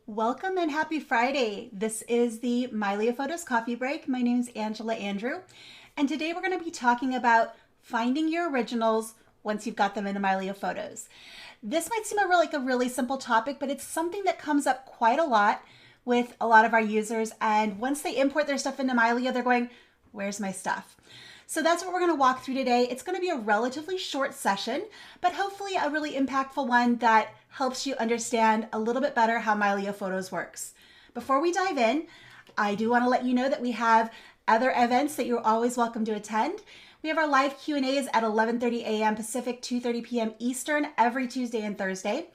Welcome and happy Friday. This is the Mylio Photos coffee break. My name is Angela Andrew, and today we're going to be talking about finding your originals once you've got them into Mylio Photos. This might seem like a really simple topic, but it's something that comes up quite a lot with a lot of our users, and once they import their stuff into Mylio, they're going, where's my stuff? So that's what we're going to walk through today. It's going to be a relatively short session, but hopefully a really impactful one that helps you understand a little bit better how Mylio Photos works. Before we dive in, I do want to let you know that we have other events that you're always welcome to attend. We have our live Q&As at 11:30 a.m. Pacific, 2:30 p.m. Eastern every Tuesday and Thursday.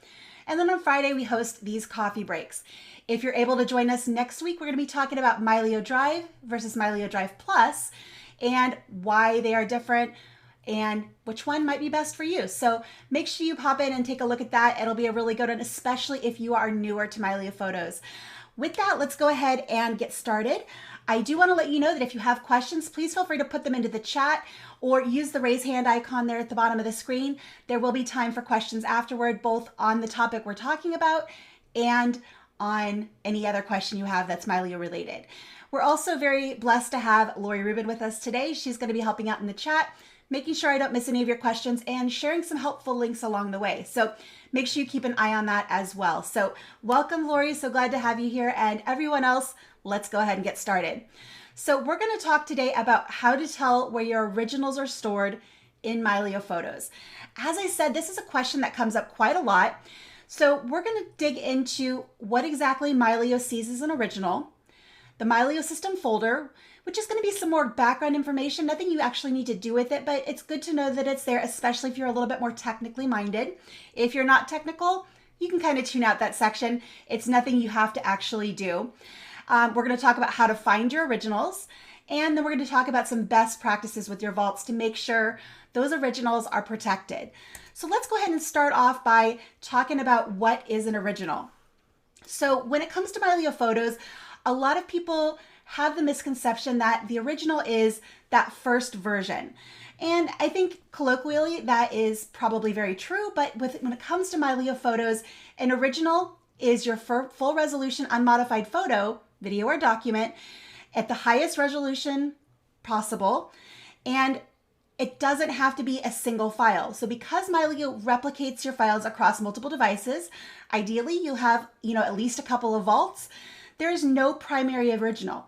And then on Friday, we host these coffee breaks. If you're able to join us next week, we're going to be talking about Mylio Drive versus Mylio Drive Plus, and why they are different and which one might be best for you. So make sure you pop in and take a look at that. It'll be a really good one, especially if you are newer to Mylio Photos. With that, let's go ahead and get started. I do want to let you know that if you have questions, please feel free to put them into the chat or use the raise hand icon there at the bottom of the screen. There will be time for questions afterward, both on the topic we're talking about and on any other question you have that's Mylio related. We're also very blessed to have Lori Rubin with us today. She's going to be helping out in the chat, making sure I don't miss any of your questions and sharing some helpful links along the way. So make sure you keep an eye on that as well. So welcome, Lori. So glad to have you here. And everyone else, let's go ahead and get started. So we're going to talk today about how to tell where your originals are stored in Mylio Photos. As I said, this is a question that comes up quite a lot. So we're going to dig into what exactly Mylio sees as an original, the Mylio system folder, which is going to be some more background information. Nothing you actually need to do with it, but it's good to know that it's there, especially if you're a little bit more technically minded. If you're not technical, you can kind of tune out that section. It's nothing you have to actually do. We're going to talk about how to find your originals, and then we're going to talk about some best practices with your vaults to make sure those originals are protected. So let's go ahead and start off by talking about what is an original. So when it comes to Mylio Photos, a lot of people have the misconception that the original is that first version. And I think colloquially that is probably very true, but when it comes to Mylio Photos, an original is your full resolution unmodified photo, video or document at the highest resolution possible, and it doesn't have to be a single file. So because Mylio replicates your files across multiple devices, ideally you'll have, at least a couple of vaults. There is no primary original.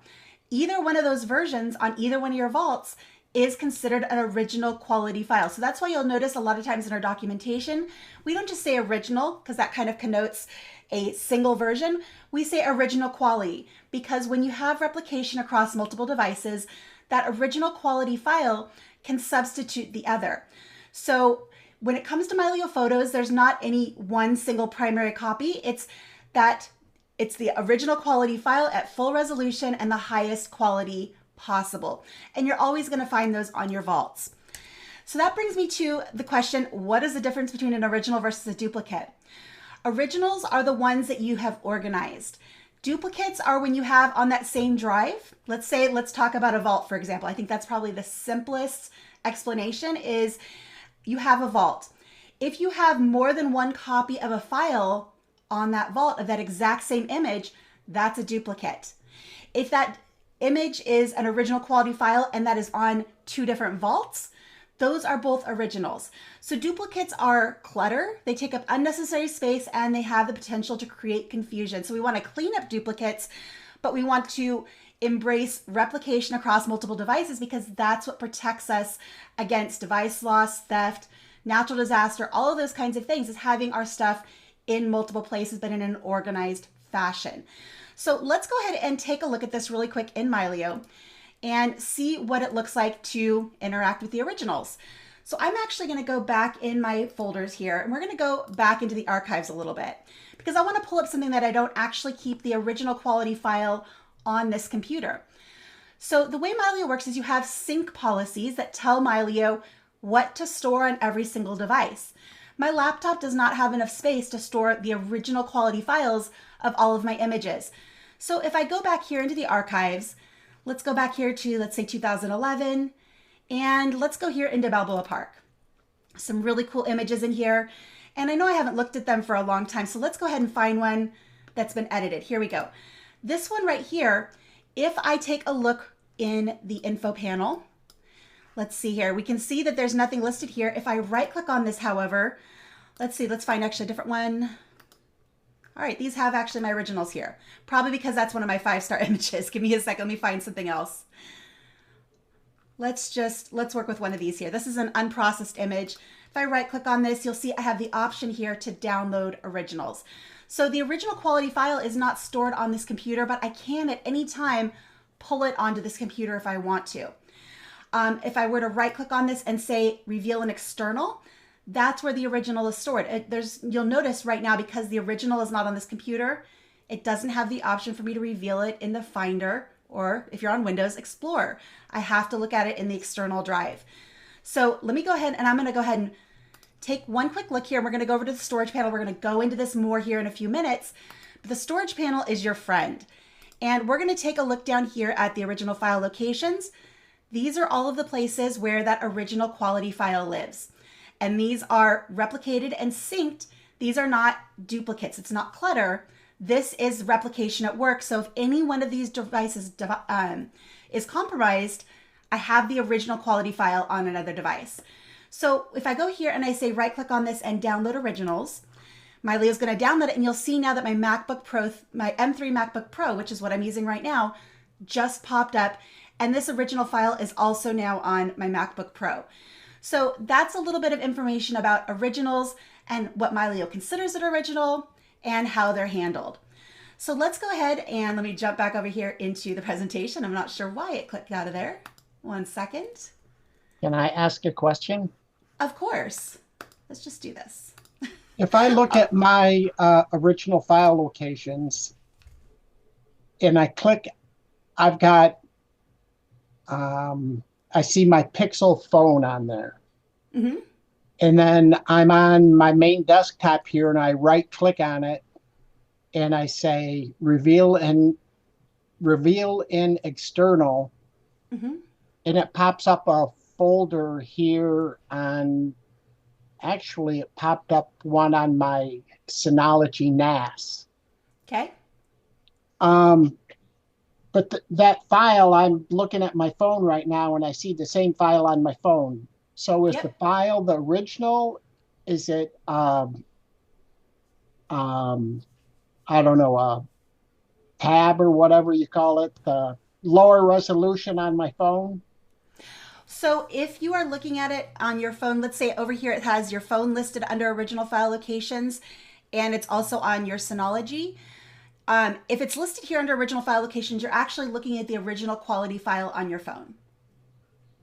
Either one of those versions on either one of your vaults is considered an original quality file. So that's why you'll notice a lot of times in our documentation, we don't just say original because that kind of connotes a single version. We say original quality because when you have replication across multiple devices, that original quality file can substitute the other. So when it comes to Mylio Photos, there's not any one single primary copy. It's the original quality file at full resolution and the highest quality possible. And you're always going to find those on your vaults. So that brings me to the question, what is the difference between an original versus a duplicate? Originals are the ones that you have organized. Duplicates are when you have on that same drive. Let's talk about a vault, for example. I think that's probably the simplest explanation is you have a vault. If you have more than one copy of a file on that vault of that exact same image, that's a duplicate. If that image is an original quality file and that is on two different vaults, those are both originals. So duplicates are clutter, they take up unnecessary space, and they have the potential to create confusion. So we want to clean up duplicates, but we want to embrace replication across multiple devices because that's what protects us against device loss, theft, natural disaster, all of those kinds of things, is having our stuff in multiple places, but in an organized fashion. So let's go ahead and take a look at this really quick in Mylio and see what it looks like to interact with the originals. So I'm actually going to go back in my folders here, and we're going to go back into the archives a little bit because I want to pull up something that I don't actually keep the original quality file on this computer. So the way Mylio works is you have sync policies that tell Mylio what to store on every single device. My laptop does not have enough space to store the original quality files of all of my images. So if I go back here into the archives, let's go back here to, let's say 2011, and let's go here into Balboa Park. Some really cool images in here. And I know I haven't looked at them for a long time, so let's go ahead and find one that's been edited. Here we go. This one right here, if I take a look in the info panel, let's see here. We can see that there's nothing listed here. If I right click on this, however, let's see, let's find actually a different one. All right, these have actually my originals here. Probably because that's one of my 5-star images. Give me a second, let me find something else. Let's work with one of these here. This is an unprocessed image. If I right click on this, you'll see I have the option here to download originals. So the original quality file is not stored on this computer, but I can at any time pull it onto this computer if I want to. If I were to right click on this and say reveal an external, that's where the original is stored. You'll notice right now, because the original is not on this computer, it doesn't have the option for me to reveal it in the Finder, or if you're on Windows, Explorer. I have to look at it in the external drive. So let me go ahead, and I'm going to go ahead and take one quick look here. We're going to go over to the storage panel. We're going to go into this more here in a few minutes. But the storage panel is your friend. And we're going to take a look down here at the original file locations. These are all of the places where that original quality file lives. And these are replicated and synced. These are not duplicates. It's not clutter. This is replication at work. So if any one of these devices is compromised, I have the original quality file on another device. So if I go here and I say right click on this and download originals, Mylio is going to download it, and you'll see now that my MacBook Pro, my M3 MacBook Pro, which is what I'm using right now, just popped up. And this original file is also now on my MacBook Pro. So that's a little bit of information about originals and what Mylio considers an original and how they're handled. So let's go ahead and let me jump back over here into the presentation. I'm not sure why it clicked out of there. One second. Can I ask a question? Of course. Let's just do this. If I look at my original file locations and I click, I've got, I see my Pixel phone on there. Mm-hmm. And then I'm on my main desktop here, and I right click on it and I say reveal in external. Mm-hmm. And it pops up a folder here on, actually it popped up one on my Synology NAS. Okay. But that file, I'm looking at my phone right now and I see the same file on my phone. So is the file the original? Is it, I don't know, a tab or whatever you call it, the lower resolution on my phone? So if you are looking at it on your phone, let's say over here it has your phone listed under original file locations, and it's also on your Synology. If it's listed here under original file locations, you're actually looking at the original quality file on your phone.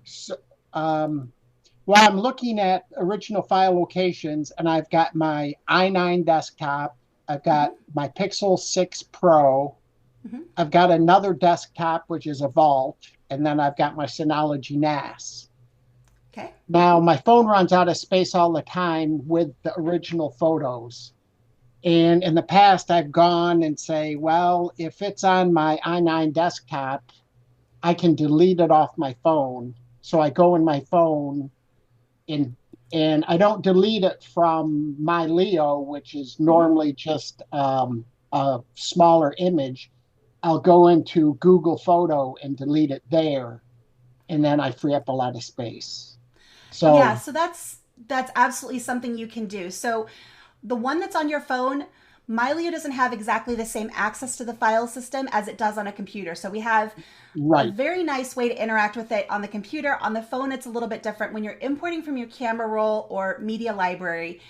So, well, I'm looking at original file locations, and I've got my i9 desktop. I've got my Pixel 6 Pro. Mm-hmm. I've got another desktop, which is a Vault, and then I've got my Synology NAS. Okay. Now, my phone runs out of space all the time with the original photos. And in the past, I've gone and say, well, if it's on my i9 desktop, I can delete it off my phone. So I go in my phone and I don't delete it from Mylio, which is normally just a smaller image. I'll go into Google Photo and delete it there, and then I free up a lot of space. So yeah, so that's absolutely something you can do. So the one that's on your phone, Mylio doesn't have exactly the same access to the file system as it does on a computer. So we have a very nice way to interact with it on the computer. On the phone, it's a little bit different. When you're importing from your camera roll or media library,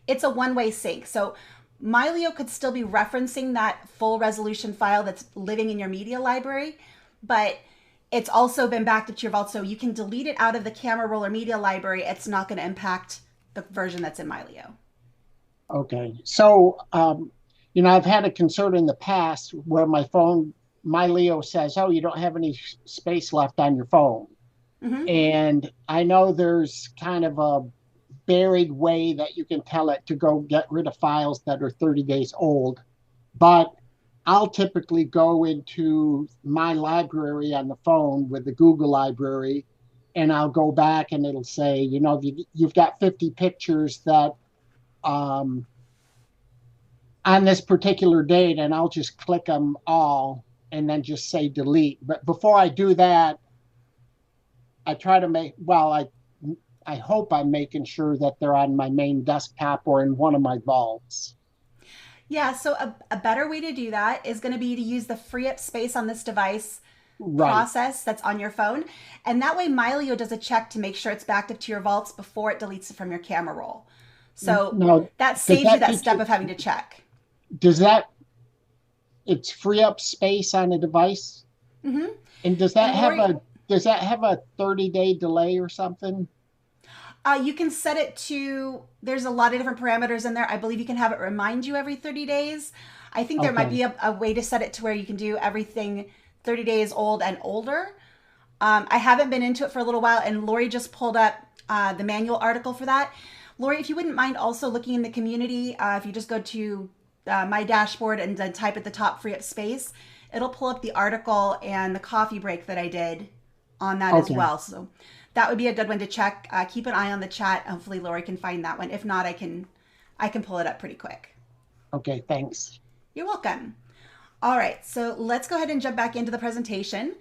it's a one-way sync. So Mylio could still be referencing that full resolution file that's living in your media library, but it's also been backed up to your Vault, so you can delete it out of the camera roll or media library. It's not going to impact the version that's in Mylio. Okay. So, I've had a concern in the past where my phone, Mylio says, oh, you don't have any space left on your phone. Mm-hmm. And I know there's kind of a buried way that you can tell it to go get rid of files that are 30 days old. But I'll typically go into my library on the phone with the Google library, and I'll go back and it'll say, you've got 50 pictures that on this particular date, and I'll just click them all and then just say delete. But before I do that, I try to make, well, I hope I'm making sure that they're on my main desktop or in one of my vaults. Yeah, so a better way to do that is going to be to use the free up space on this device Right. process that's on your phone. And that way, Mylio does a check to make sure it's backed up to your vaults before it deletes it from your camera roll. So Now, that does saves you that that teach step you, of having to check. does that, it's free up space on a device? Hmm. And And Lori, does that have a 30-day delay or something? you can set it to, there's a lot of different parameters in there. I believe you can have it remind you every 30 days. I think there might Okay. be a way to set it to where you can do everything 30 days old and older. I haven't been into it for a little while, and Lori just pulled up the manual article for that. Lori, if you wouldn't mind also looking in the community, if you just go to my dashboard and then type at the top free up space, it'll pull up the article and the coffee break that I did on that as Okay. well. So that would be a good one to check. Keep an eye on the chat. Hopefully Lori can find that one. If not, I can pull it up pretty quick. Okay. Thanks. You're welcome. All right, so let's go ahead and jump back into the presentation.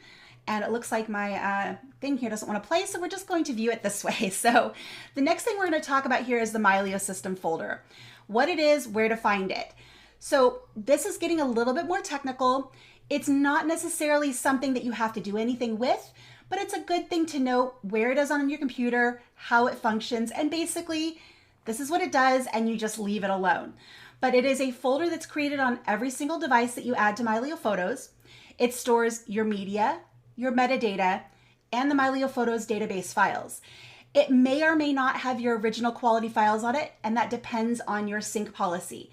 And it looks like my thing here doesn't want to play, so we're just going to view it this way. So the next thing we're going to talk about here is the Mylio system folder. What it is, where to find it. So this is getting a little bit more technical. It's not necessarily something that you have to do anything with, but it's a good thing to know where it is on your computer, how it functions, and basically this is what it does, and you just leave it alone. But it is a folder that's created on every single device that you add to Mylio Photos. It stores your media, your metadata, and the Mylio Photos database files. It may or may not have your original quality files on it, and that depends on your sync policy.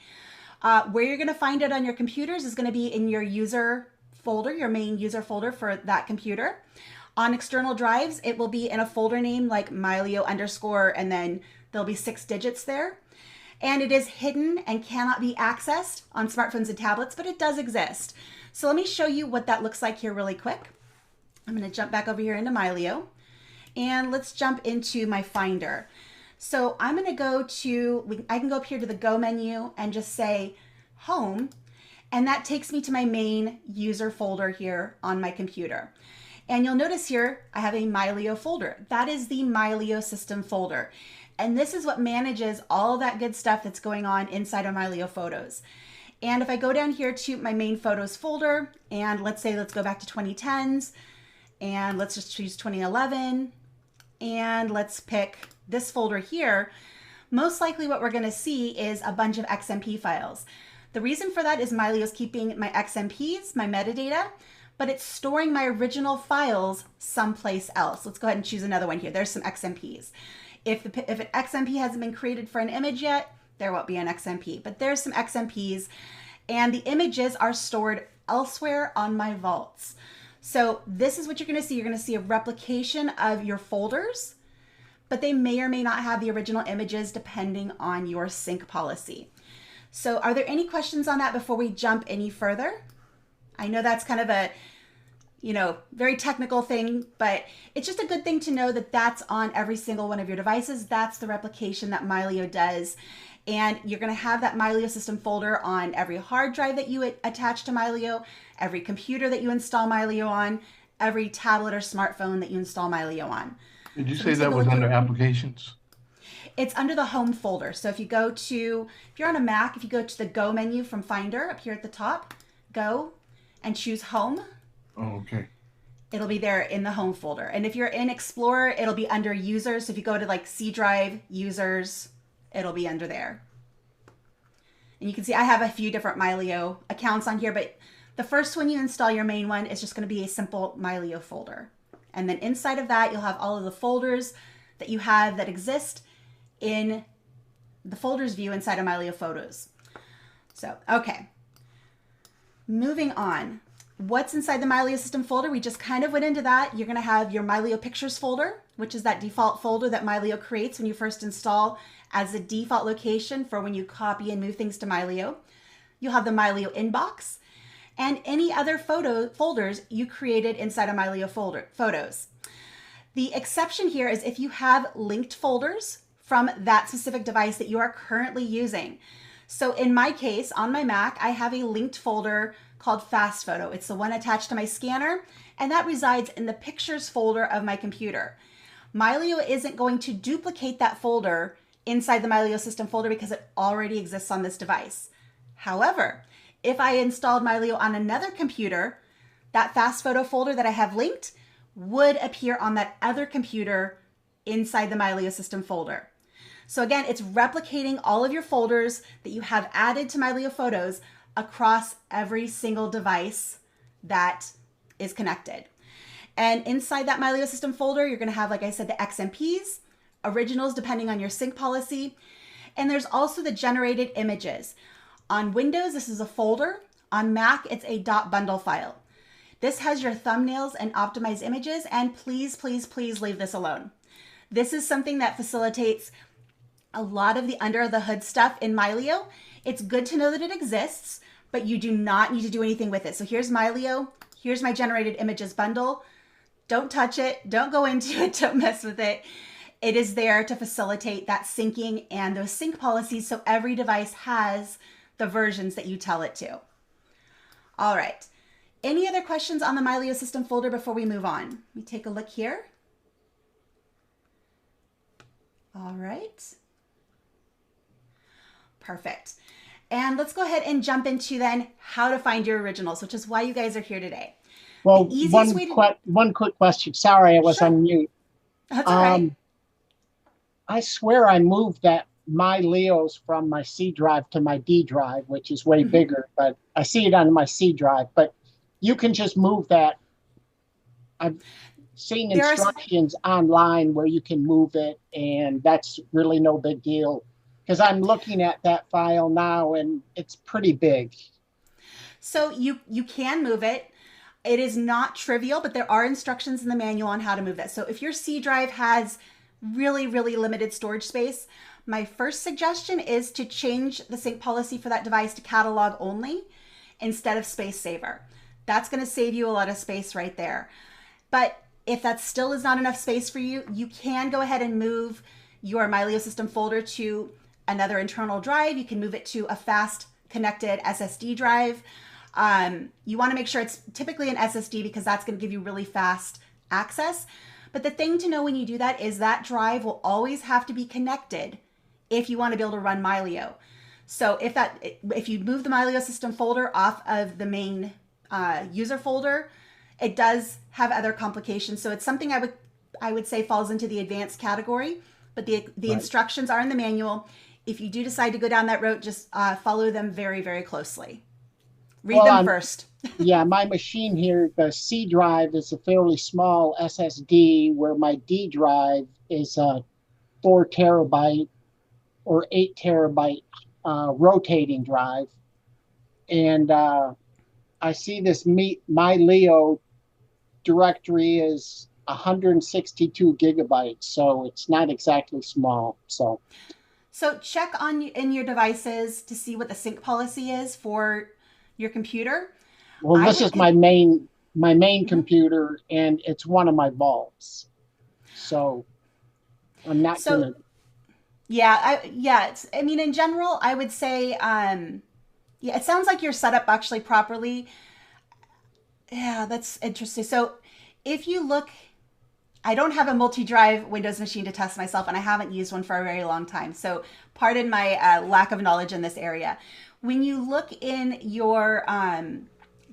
Where you're going to find it on your computers is going to be in your user folder, your main user folder for that computer. On external drives, it will be in a folder name like Mylio underscore, and then there'll be 6 digits there. And it is hidden and cannot be accessed on smartphones and tablets, but it does exist. So let me show you what that looks like here really quick. I'm going to jump back over here into Mylio, and let's jump into my Finder. So I'm going to go to, I can go up here to the Go menu and just say Home, and that takes me to my main user folder here on my computer. And you'll notice here, I have a Mylio folder. That is the Mylio system folder. And this is what manages all of that good stuff that's going on inside of Mylio Photos. And if I go down here to my main photos folder, and let's go back to 2010s, and let's just choose 2011, and let's pick this folder here, most likely what we're gonna see is a bunch of XMP files. The reason for that is Mylio is keeping my XMPs, my metadata, but it's storing my original files someplace else. Let's go ahead and choose another one here. There's some XMPs. If an XMP hasn't been created for an image yet, there won't be an XMP, but there's some XMPs, and the images are stored elsewhere on my vaults. So this is what you're going to see. You're going to see a replication of your folders, but they may or may not have the original images depending on your sync policy. So are there any questions on that before we jump any further? I know that's kind of a very technical thing, but it's just a good thing to know that that's on every single one of your devices. That's the replication that Mylio does. And you're going to have that Mylio system folder on every hard drive that you attach to Mylio, every computer that you install Mylio on, every tablet or smartphone that you install Mylio on. Did you So let say me take that a was look under here. applications? It's under the home folder. So if you're on a Mac, if you go to the Go menu from Finder up here at the top, Go, and choose Home, Oh, okay. it'll be there in the home folder. And if you're in Explorer, it'll be under users. So if you go to like C drive, users, it'll be under there. And you can see I have a few different Mylio accounts on here, but the first one you install, your main one, is just going to be a simple Mylio folder. And then inside of that, you'll have all of the folders that you have that exist in the folders view inside of Mylio Photos. So, okay. Moving on. What's inside the Mylio system folder? We just kind of went into that. You're going to have your Mylio Pictures folder, which is that default folder that Mylio creates when you first install as a default location for when you copy and move things to Mylio. You'll have the Mylio Inbox and any other folders you created inside of Mylio Photos. The exception here is if you have linked folders from that specific device that you are currently using. So in my case, on my Mac, I have a linked folder called Fast Photo. It's the one attached to my scanner, and that resides in the Pictures folder of my computer. Mylio isn't going to duplicate that folder inside the Mylio system folder because it already exists on this device. However, if I installed Mylio on another computer, that Fast Photo folder that I have linked would appear on that other computer inside the Mylio system folder. So again, it's replicating all of your folders that you have added to Mylio Photos across every single device that is connected. And inside that Mylio system folder, you're going to have, like I said, the XMPs, originals depending on your sync policy, and there's also the generated images. On Windows, this is a folder. On Mac, it's a .bundle file. This has your thumbnails and optimized images, and please, please, please leave this alone. This is something that facilitates a lot of the under the hood stuff in Mylio. It's good to know that it exists, but you do not need to do anything with it. So here's Mylio. Here's my generated images bundle. Don't touch it. Don't go into it. Don't mess with it. It is there to facilitate that syncing and those sync policies so every device has the versions that you tell it to. All right. Any other questions on the Mylio system folder before we move on? Let me take a look here. All right. Perfect. And let's go ahead and jump into then how to find your originals, which is why you guys are here today. Well, one quick question. Sorry, I was on mute. That's all right. I swear I moved that Mylios from my C drive to my D drive, which is way bigger, but I see it on my C drive. But you can just move that. I've seen instructions online where you can move it, and that's really no big deal. Because I'm looking at that file now, and it's pretty big. So you can move it. It is not trivial, but there are instructions in the manual on how to move that. So if your C drive has really, really limited storage space, my first suggestion is to change the sync policy for that device to catalog only instead of space saver. That's going to save you a lot of space right there. But if that still is not enough space for you, you can go ahead and move your Mylio system folder to another internal drive. You can move it to a fast connected SSD drive. You want to make sure it's typically an SSD because that's going to give you really fast access. But the thing to know when you do that is that drive will always have to be connected if you want to be able to run Mylio. So if you move the Mylio system folder off of the main user folder, it does have other complications. So it's something I would say falls into the advanced category, but the instructions are in the manual. If you do decide to go down that road, just follow them very, very closely. Read them first. Yeah, my machine here, the C drive is a fairly small SSD, where my D drive is a 4 terabyte or 8 terabyte rotating drive. And I see this Mylio directory is 162 gigabytes, so it's not exactly small. So check in your devices to see what the sync policy is for your computer. Well, this is my main computer, and it's one of my vaults. So I'm not gonna. Yeah, I mean, in general, I would say, it sounds like you're set up actually properly. Yeah, that's interesting. So if you look, I don't have a multi-drive Windows machine to test myself, and I haven't used one for a very long time. So pardon my lack of knowledge in this area. When you look in your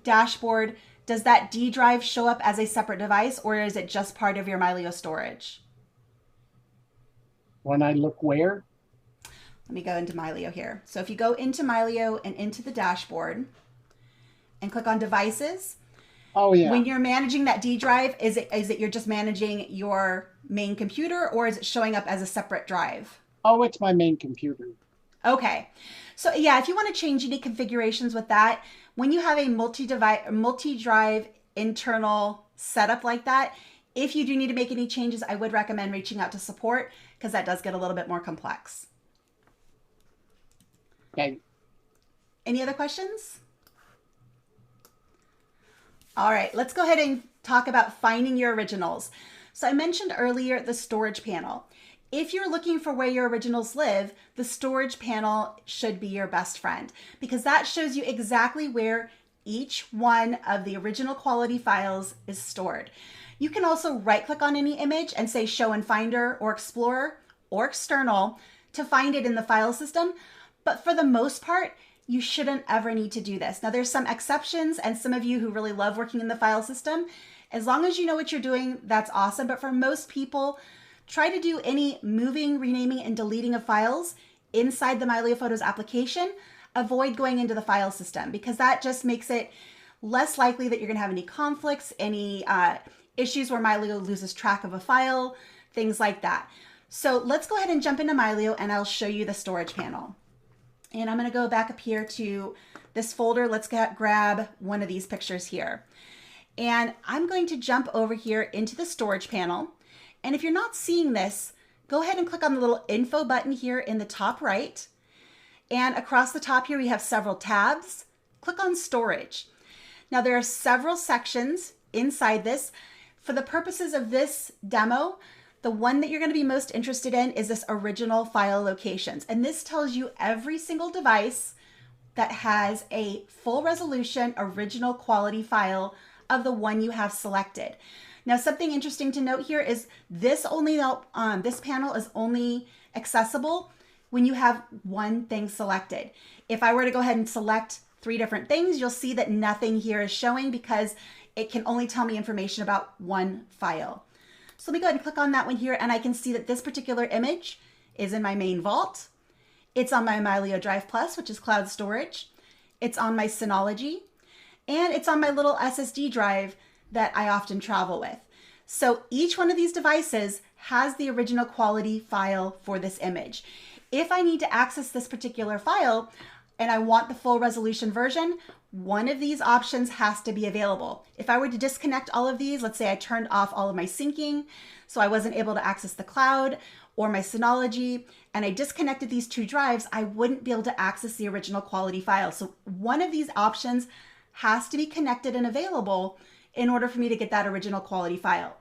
dashboard, does that D drive show up as a separate device, or is it just part of your Mylio storage? When I look where? Let me go into Mylio here. So if you go into Mylio and into the dashboard and click on devices. Oh yeah. When you're managing that D drive, is it you're just managing your main computer, or is it showing up as a separate drive? Oh, it's my main computer. Okay. So yeah, if you want to change any configurations with that, when you have a multi-drive internal setup like that, if you do need to make any changes, I would recommend reaching out to support, because that does get a little bit more complex. Okay. Any other questions? All right, let's go ahead and talk about finding your originals. So I mentioned earlier the storage panel. If you're looking for where your originals live, the storage panel should be your best friend because that shows you exactly where each one of the original quality files is stored. You can also right click on any image and say show in Finder or Explorer or external to find it in the file system. But for the most part, you shouldn't ever need to do this. Now there's some exceptions, and some of you who really love working in the file system, as long as you know what you're doing, that's awesome. But for most people, try to do any moving, renaming, and deleting of files inside the Mylio Photos application. Avoid going into the file system because that just makes it less likely that you're going to have any conflicts, any issues where Mylio loses track of a file, things like that. So let's go ahead and jump into Mylio and I'll show you the storage panel. And I'm going to go back up here to this folder. Let's grab one of these pictures here. And I'm going to jump over here into the storage panel. And if you're not seeing this, go ahead and click on the little info button here in the top right. And across the top here, we have several tabs. Click on storage. Now there are several sections inside this. For the purposes of this demo, the one that you're going to be most interested in is this original file locations. And this tells you every single device that has a full resolution original quality file of the one you have selected. Now, something interesting to note here is this panel is only accessible when you have one thing selected. If I were to go ahead and select 3 different things, you'll see that nothing here is showing because it can only tell me information about one file. So let me go ahead and click on that one here, and I can see that this particular image is in my main vault. It's on my Mylio Drive Plus, which is cloud storage. It's on my Synology, and it's on my little SSD drive that I often travel with. So each one of these devices has the original quality file for this image. If I need to access this particular file and I want the full resolution version, one of these options has to be available. If I were to disconnect all of these, let's say I turned off all of my syncing, so I wasn't able to access the cloud or my Synology, and I disconnected these 2 drives, I wouldn't be able to access the original quality file. So one of these options has to be connected and available in order for me to get that original quality file.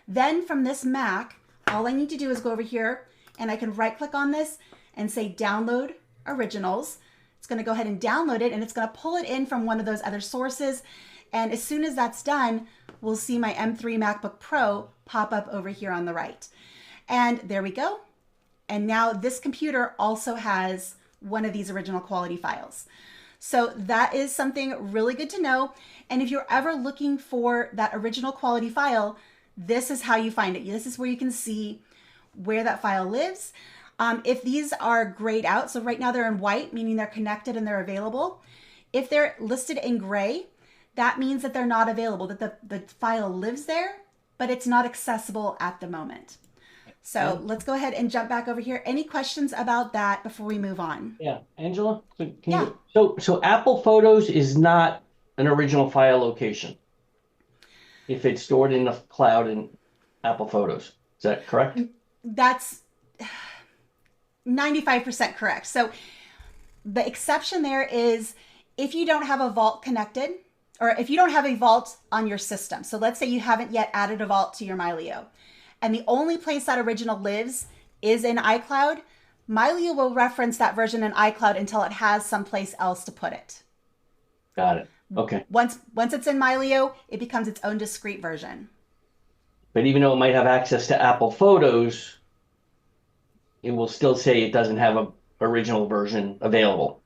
Then from this Mac, all I need to do is go over here and I can right click on this and say download originals. It's going to go ahead and download it, and it's going to pull it in from one of those other sources. And as soon as that's done, we'll see my M3 MacBook Pro pop up over here on the right. And there we go. And now this computer also has one of these original quality files. So that is something really good to know. And if you're ever looking for that original quality file, this is how you find it. This is where you can see where that file lives. If these are grayed out, so right now they're in white, meaning they're connected and they're available. If they're listed in gray, that means that they're not available, that the file lives there, but it's not accessible at the moment. So let's go ahead and jump back over here. Any questions about that before we move on? Yeah, Angela, so Apple Photos is not an original file location if it's stored in the cloud in Apple Photos. Is that correct? That's 95% correct. So the exception there is if you don't have a vault connected, or if you don't have a vault on your system. So let's say you haven't yet added a vault to your Mylio, and the only place that original lives is in iCloud, Mylio will reference that version in iCloud until it has someplace else to put it. Got it. Okay. Once it's in Mylio, it becomes its own discrete version. But even though it might have access to Apple Photos, it will still say it doesn't have an original version available.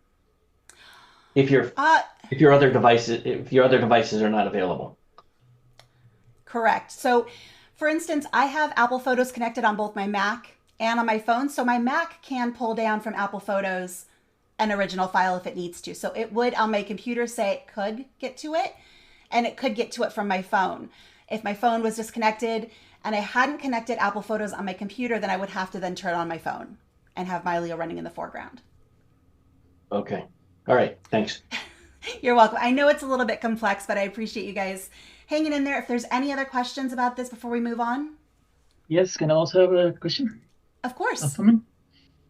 If your other devices are not available. Correct. So for instance, I have Apple Photos connected on both my Mac and on my phone. So my Mac can pull down from Apple Photos an original file if it needs to. So it would, on my computer, say it could get to it, and it could get to it from my phone. If my phone was disconnected and I hadn't connected Apple Photos on my computer, then I would have to then turn on my phone and have Mylio running in the foreground. Okay. All right. Thanks. You're welcome. I know it's a little bit complex, but I appreciate you guys hanging in there. If there's any other questions about this before we move on. Yes, can I also have a question? Of course.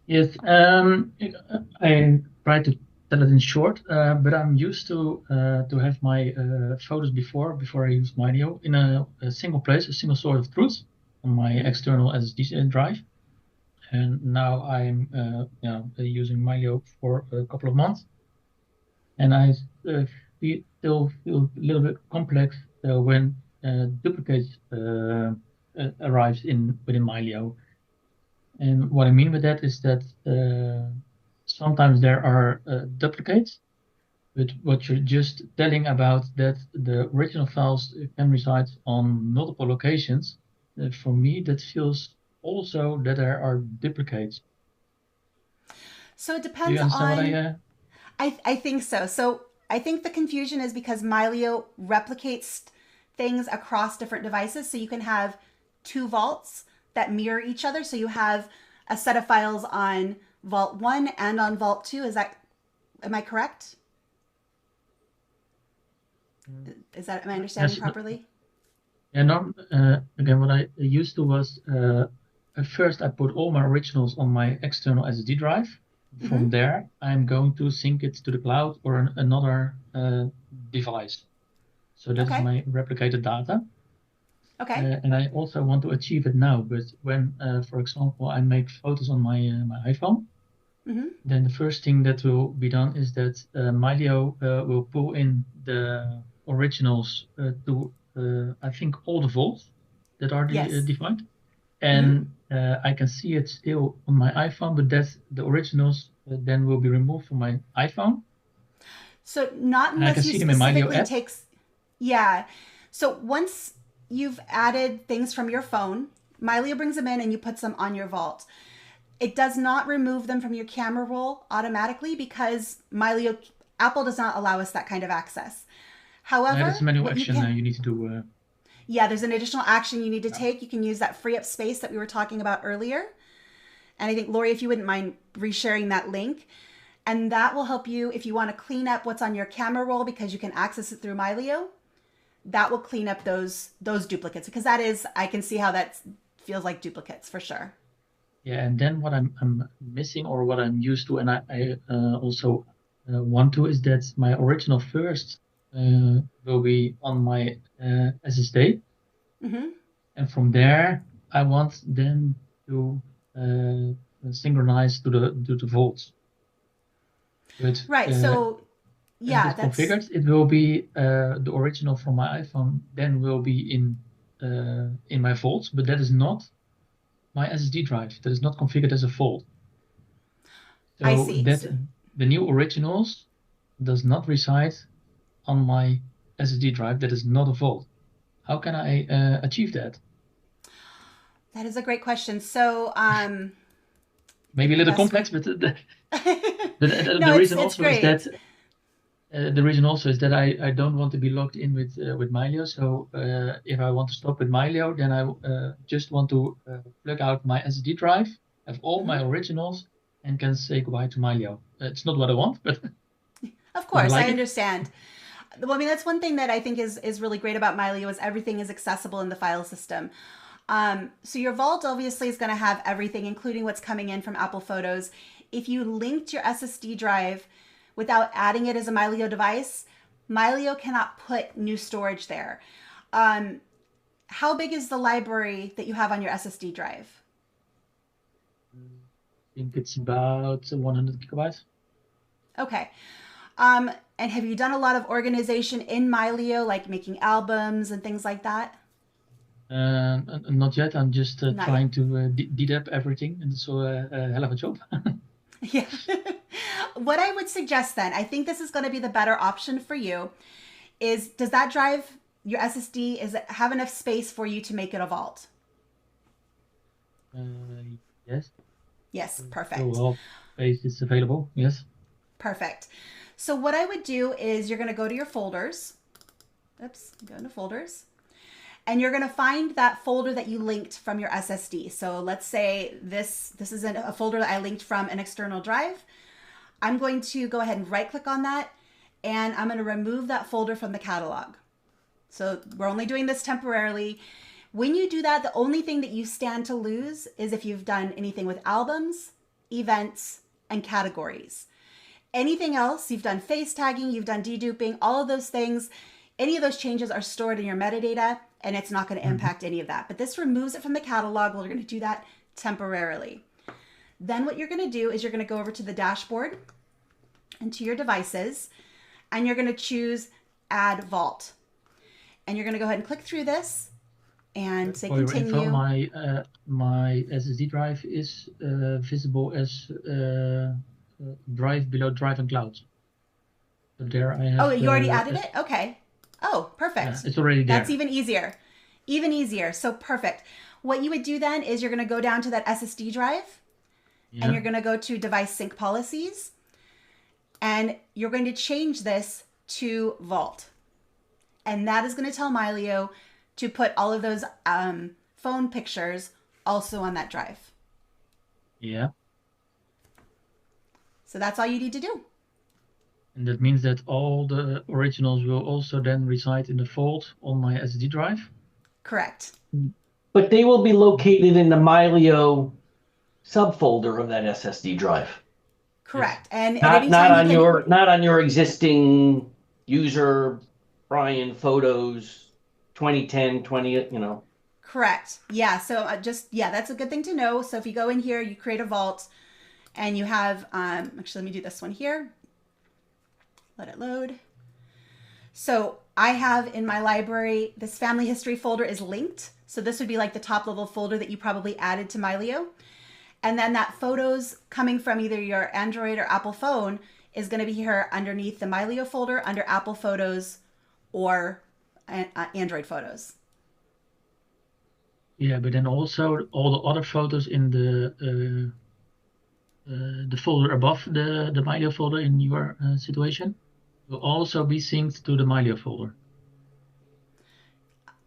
Yes, I try to tell it in short, but I'm used to have my photos before I use Mylio in a single place, a single source of truth on my external SSD drive. and now I'm using Mylio for a couple of months, and I still feel a little bit complex when duplicates arrives within Mylio. And what I mean with that is that sometimes there are duplicates, but what you're just telling about that the original files can reside on multiple locations, for me, that feels also that there are duplicates. So it Do you depends understand what on, I think so. So I think the confusion is because Mylio replicates things across different devices. So you can have two vaults that mirror each other. So you have a set of files on Vault 1 and on Vault 2. Am I correct? Am I understanding Yes. properly? And again, what I used to was at first I put all my originals on my external SSD drive. From there, I'm going to sync it to the cloud or another device. So that is my replicated data. Okay. And I also want to achieve it now. But when, for example, I make photos on my iPhone, then the first thing that will be done is that Mylio will pull in the originals to, I think, all the vaults that are defined. And I can see it still on my iPhone, but that's the originals then will be removed from my iPhone. So not And I can unless you see them in Mylio specifically app. Yeah. So once you've added things from your phone, Mylio brings them in and you put them on your vault. It does not remove them from your camera roll automatically because Apple does not allow us that kind of access. However, That's a manual what action you need to do. Yeah, there's an additional action you need to take. You can use that free up space that we were talking about earlier. And I think, Lori, if you wouldn't mind resharing that link, and that will help you if you want to clean up what's on your camera roll because you can access it through Mylio. That will clean up those duplicates because I can see how that feels like duplicates for sure. Yeah, and then what I'm missing or what I'm used to, and I also want to, is that my original first will be on my SSD, and from there I want them to synchronize to the vaults. But right. So yeah, if it's configured, it will be the original from my iPhone. Then will be in my vaults, but that is not my SSD drive. That is not configured as a vault. So I see. that the new originals does not reside on my SSD drive. That is not a vault. How can I achieve that? That is a great question. So maybe a little complex, but the no, reason it's also great. is that the reason also is that I don't want to be logged in with Mylio. So if I want to stop with Mylio, then I just want to plug out my SSD drive, have all my originals, and can say goodbye to Mylio. It's not what I want, but of course I understand. Well, I mean, that's one thing that I think is really great about Mylio is everything is accessible in the file system. So your vault obviously is going to have everything, including what's coming in from Apple Photos. If you linked your SSD drive without adding it as a Mylio device, Mylio cannot put new storage there. How big is the library that you have on your SSD drive? I think it's about 100 gigabytes. Okay. And have you done a lot of organization in Mylio, like making albums and things like that? Not yet. I'm just trying to DDAP everything, and it's a hell of a job. Yeah. What I would suggest then, I think this is going to be the better option for you, is does that drive, your SSD, is it have enough space for you to make it a vault? Yes. Yes, perfect. So space is available. Yes. Perfect. So what I would do is you're going to go to your folders. Oops, go into folders. And you're going to find that folder that you linked from your SSD. So let's say this is a folder that I linked from an external drive. I'm going to go ahead and right click on that, and I'm going to remove that folder from the catalog. So we're only doing this temporarily. When you do that, the only thing that you stand to lose is if you've done anything with albums, events, and categories. Anything else, you've done face tagging, you've done deduping, all of those things, any of those changes are stored in your metadata, and it's not going to impact any of that. But this removes it from the catalog. We're going to do that temporarily. Then what you're going to do is you're going to go over to the dashboard and to your devices, and you're going to choose Add Vault. And you're going to go ahead and click through this and say continue. For your info, my SSD drive is visible as drive below Drive and Cloud. So there I have. Oh, you already added it? Okay. Oh, perfect. Yeah, it's already there. That's even easier. Even easier. So perfect. What you would do then is you're going to go down to that SSD drive, and you're going to go to Device Sync Policies, and you're going to change this to Vault. And that is going to tell Mylio to put all of those phone pictures also on that drive. Yeah. So that's all you need to do. And that means that all the originals will also then reside in the vault on my SD drive? Correct. But they will be located in the Mylio subfolder of that SSD drive. Correct. And not on your existing user Brian Photos 2010, Correct. Yeah. So that's a good thing to know. So if you go in here, you create a vault, and you have, actually, let me do this one here. Let it load. So I have in my library, this family history folder is linked. So this would be like the top level folder that you probably added to Mylio. And then that photos coming from either your Android or Apple phone is going to be here underneath the Mylio folder under Apple Photos or Android Photos. Yeah, but then also all the other photos in the folder above the Mylio folder in your situation will also be synced to the Mylio folder.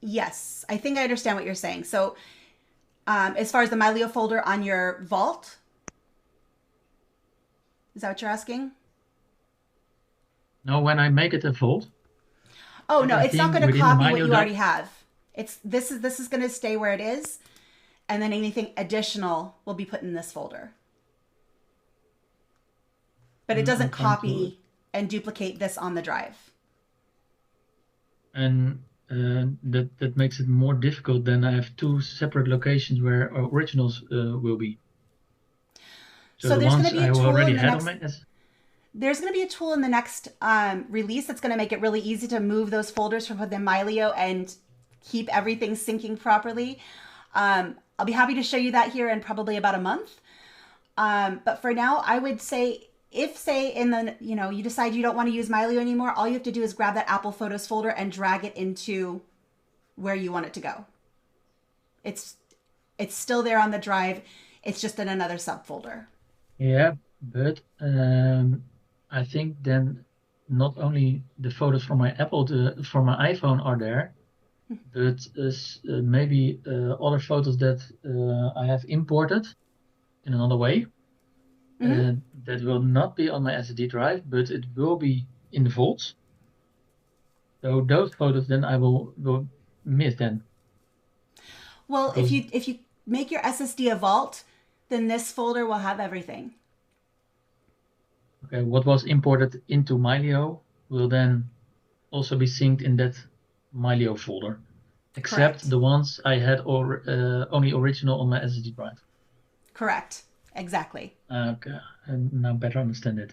Yes, I think I understand what you're saying. So as far as the Mylio folder on your vault, is that what you're asking? No, when I make it a vault. Oh no, it's not going to copy what you already have. This is going to stay where it is, and then anything additional will be put in this folder. But it doesn't copy and duplicate this on the drive. And that makes it more difficult. Then I have two separate locations where originals will be. So there's going to be a tool in the next. There's going to be a tool in the next release that's going to make it really easy to move those folders from within Mylio and keep everything syncing properly. I'll be happy to show you that here in probably about a month. But for now, I would say if, say, you decide you don't want to use Mylio anymore, all you have to do is grab that Apple Photos folder and drag it into where you want it to go. It's still there on the drive. It's just in another subfolder. Yeah, but I think then not only the photos from my from my iPhone are there, but maybe other photos that I have imported in another way. That will not be on my SD drive, but it will be in the vaults. So those photos then I will miss then. Well, if you make your SSD a vault, then this folder will have everything. Okay, what was imported into Mylio will then also be synced in that Mylio folder, except Correct. the ones I had only original on my SSD drive. Correct. Exactly. Okay, and now better understand it.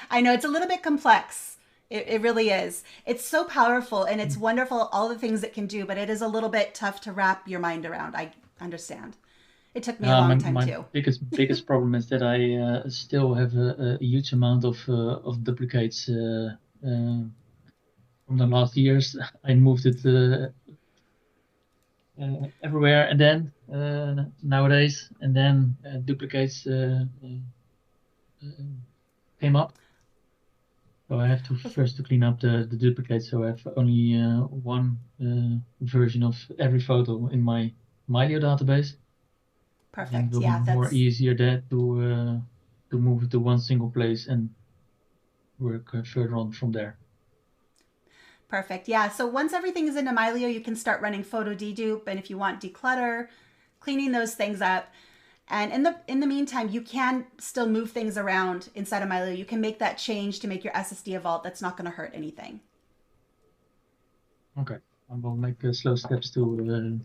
I know it's a little bit complex. It really is. It's so powerful and it's wonderful, all the things it can do, but it is a little bit tough to wrap your mind around. I understand. It took me a long time too. My biggest problem is that I still have a huge amount of duplicates from the last years. I moved it everywhere, and then nowadays, and then duplicates came up. So I have to first clean up the duplicates. So I have only one version of every photo in my Mylio database. Perfect. And it will be more easier there to move it to one single place and work further on from there. Perfect. Yeah. So once everything is into Mylio, you can start running photo dedupe, and if you want declutter, cleaning those things up. And in the meantime, you can still move things around inside of Mylio. You can make that change to make your SSD a vault. That's not going to hurt anything. Okay, I will make slow steps to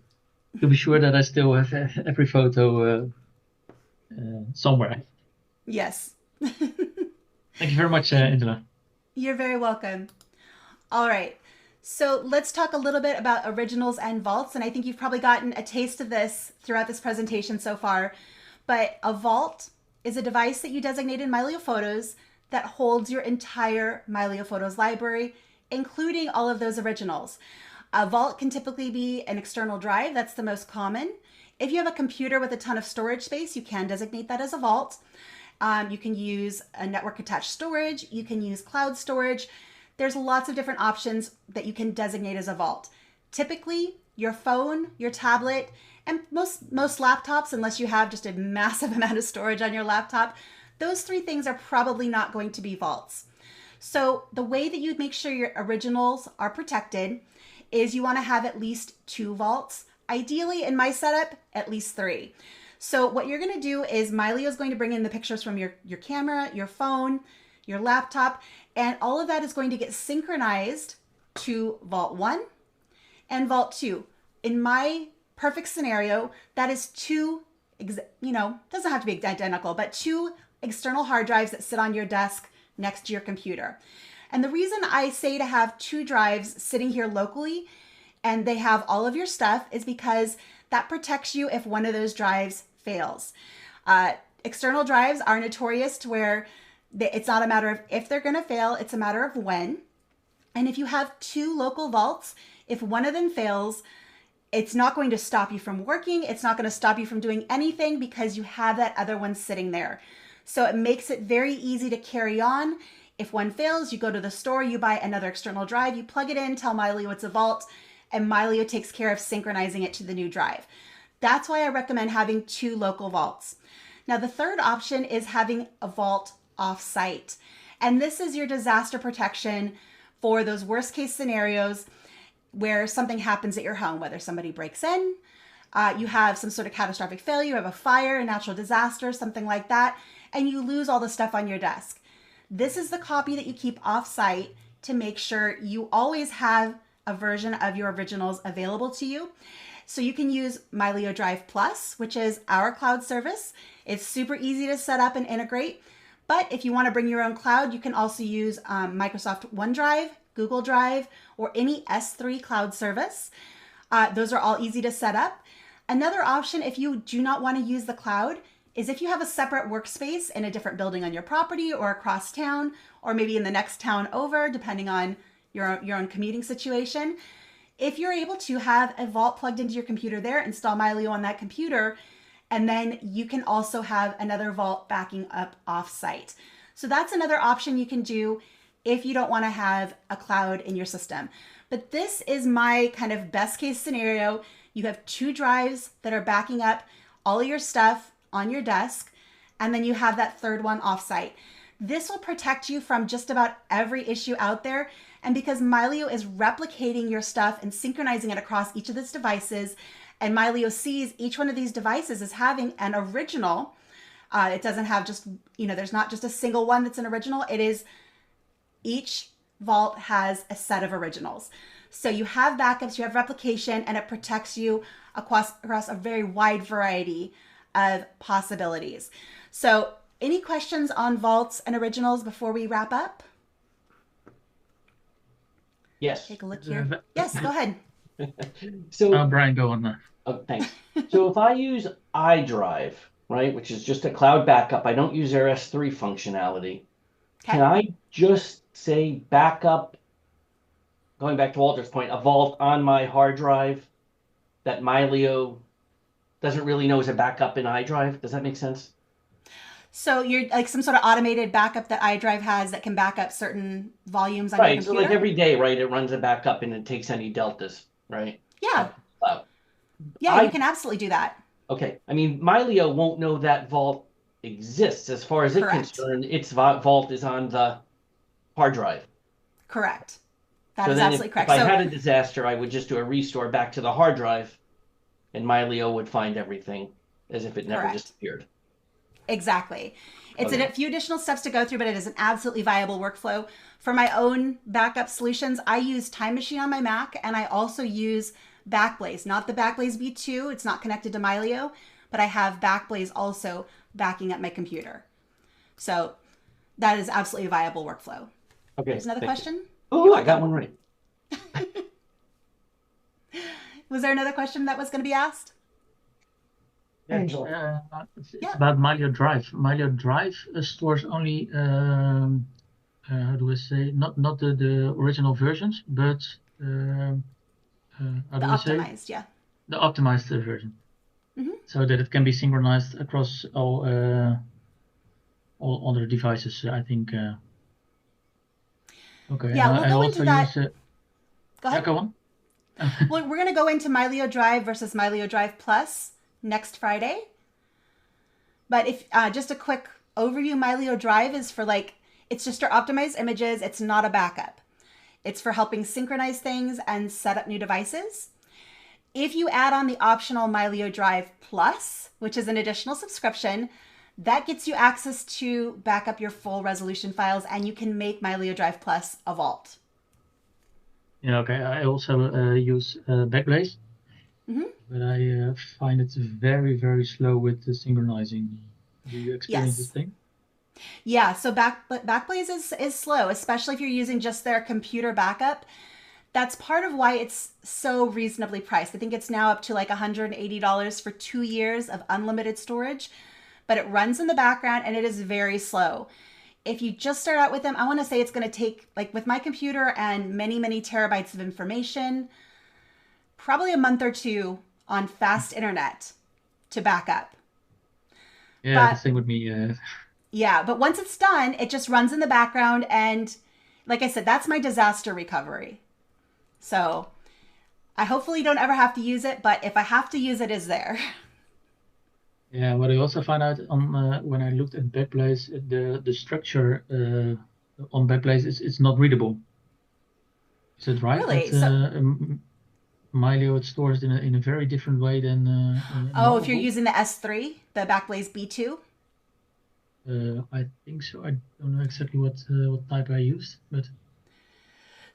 be sure that I still have every photo somewhere. Yes. Thank you very much, Angela. You're very welcome. All right. So let's talk a little bit about originals and vaults. And I think you've probably gotten a taste of this throughout this presentation so far. But a vault is a device that you designate in Mylio Photos that holds your entire Mylio Photos library, including all of those originals. A vault can typically be an external drive. That's the most common. If you have a computer with a ton of storage space, you can designate that as a vault. You can use a network attached storage. You can use cloud storage. There's lots of different options that you can designate as a vault. Typically, your phone, your tablet, and most laptops, unless you have just a massive amount of storage on your laptop, those three things are probably not going to be vaults. So the way that you make sure your originals are protected is you want to have at least 2 vaults. Ideally, in my setup, at least 3. So what you're going to do is Mylio is going to bring in the pictures from your camera, your phone, your laptop, and all of that is going to get synchronized to Vault 1 and Vault 2. In my perfect scenario, that is 2, doesn't have to be identical, but 2 external hard drives that sit on your desk next to your computer. And the reason I say to have 2 drives sitting here locally and they have all of your stuff is because that protects you if one of those drives fails. External drives are notorious to where it's not a matter of if they're going to fail, it's a matter of when. And if you have 2 local vaults, if one of them fails, it's not going to stop you from working. It's not going to stop you from doing anything because you have that other one sitting there. So it makes it very easy to carry on. If one fails, you go to the store, you buy another external drive, you plug it in, tell Mylio it's a vault, and Mylio takes care of synchronizing it to the new drive. That's why I recommend having 2 local vaults. Now, the third option is having a vault off-site. And this is your disaster protection for those worst case scenarios where something happens at your home, whether somebody breaks in, you have some sort of catastrophic failure, you have a fire, a natural disaster, something like that, and you lose all the stuff on your desk. This is the copy that you keep off-site to make sure you always have a version of your originals available to you. So you can use Mylio Drive Plus, which is our cloud service. It's super easy to set up and integrate. But if you want to bring your own cloud, you can also use Microsoft OneDrive, Google Drive, or any S3 cloud service. Those are all easy to set up. Another option, if you do not want to use the cloud, is if you have a separate workspace in a different building on your property or across town, or maybe in the next town over, depending on your own commuting situation. If you're able to have a vault plugged into your computer there, install Mylio on that computer, and then you can also have another vault backing up off-site. So that's another option you can do if you don't want to have a cloud in your system. But this is my kind of best case scenario. You have 2 drives that are backing up all of your stuff on your desk, and then you have that third one off-site. This will protect you from just about every issue out there. And because Mylio is replicating your stuff and synchronizing it across each of these devices, and Mylio sees each one of these devices as having an original, it doesn't have just, there's not just a single one that's an original. It is each vault has a set of originals. So you have backups, you have replication, and it protects you across a very wide variety of possibilities. So any questions on vaults and originals before we wrap up? Yes. Take a look here. Yes, go ahead. So, Brian, go on there. oh, thanks. So if I use iDrive, right, which is just a cloud backup, I don't use their S3 functionality. Okay. Can I just say backup, going back to Walter's point, a vault on my hard drive that Mylio doesn't really know is a backup in iDrive? Does that make sense? So you're like some sort of automated backup that iDrive has that can back up certain volumes on your computer? Right, so like every day, right, it runs a backup and it takes any deltas, right? Yeah. Cloud. Yeah, you can absolutely do that. Okay, I mean, Mylio won't know that vault exists. As far as it's concerned, its vault is on the hard drive. Correct. That is absolutely correct. If I had a disaster, I would just do a restore back to the hard drive, and Mylio would find everything as if it never disappeared. Exactly. It's a few additional steps to go through, but it is an absolutely viable workflow. For my own backup solutions, I use Time Machine on my Mac, and I also use Backblaze. Not the Backblaze V2, it's not connected to Mylio, but I have Backblaze also backing up my computer. So that is absolutely a viable workflow. Okay. There's another question? Oh, I got one right. Was there another question that was going to be asked? It's about Mylio Drive. Mylio Drive stores only, how do I say, not the original versions, but how do I say? Optimized, yeah. The optimized version. So that it can be synchronized across all other devices, I think. Okay. Yeah, And we'll I go also into that. use. Go ahead. Yeah, go on. Well, we're going to go into Mylio Drive versus Mylio Drive Plus next Friday. But if just a quick overview, Mylio Drive is for it's just your optimized images. It's not a backup. It's for helping synchronize things and set up new devices. If you add on the optional Mylio Drive Plus, which is an additional subscription, that gets you access to back up your full resolution files, and you can make Mylio Drive Plus a vault. Yeah, okay. I also use Backblaze, but I find it very, very slow with the synchronizing. Do you experience this thing? Yeah, so Backblaze is slow, especially if you're using just their computer backup. That's part of why it's so reasonably priced. I think it's now up to like $180 for 2 years of unlimited storage, but it runs in the background and it is very slow. If you just start out with them, I want to say it's going to take, like with my computer and many, many terabytes of information, probably a month or two on fast internet to back up. Yeah, the same with me. Yeah, but once it's done, it just runs in the background. And like I said, that's my disaster recovery. So I hopefully don't ever have to use it, but if I have to use it, it's there. Yeah, what I also found out on when I looked at Backblaze, the structure on Backblaze is not readable. Is it right? Really? That Mylio it stores in a very different way than. If you're using the S3, the Backblaze B2. I think so. I don't know exactly what type I used, but.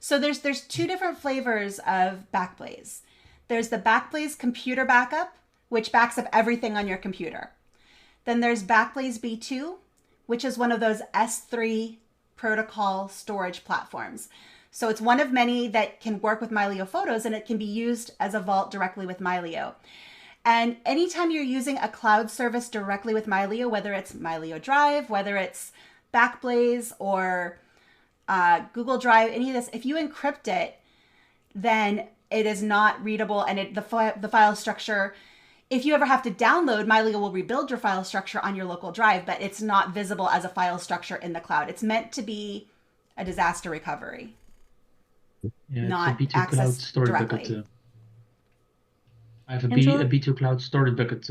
So there's 2 different flavors of Backblaze. There's the Backblaze computer backup, which backs up everything on your computer. Then there's Backblaze B2, which is one of those S3 protocol storage platforms. So it's one of many that can work with Mylio Photos, and it can be used as a vault directly with Mylio. And anytime you're using a cloud service directly with Mylio, whether it's Mylio Drive, whether it's Backblaze or Google Drive, any of this, if you encrypt it, then it is not readable, and the file structure, if you ever have to download, Mylio will rebuild your file structure on your local drive, but it's not visible as a file structure in the cloud. It's meant to be a disaster recovery, not accessed directly. Bucket. I have a B2 Cloud storage bucket.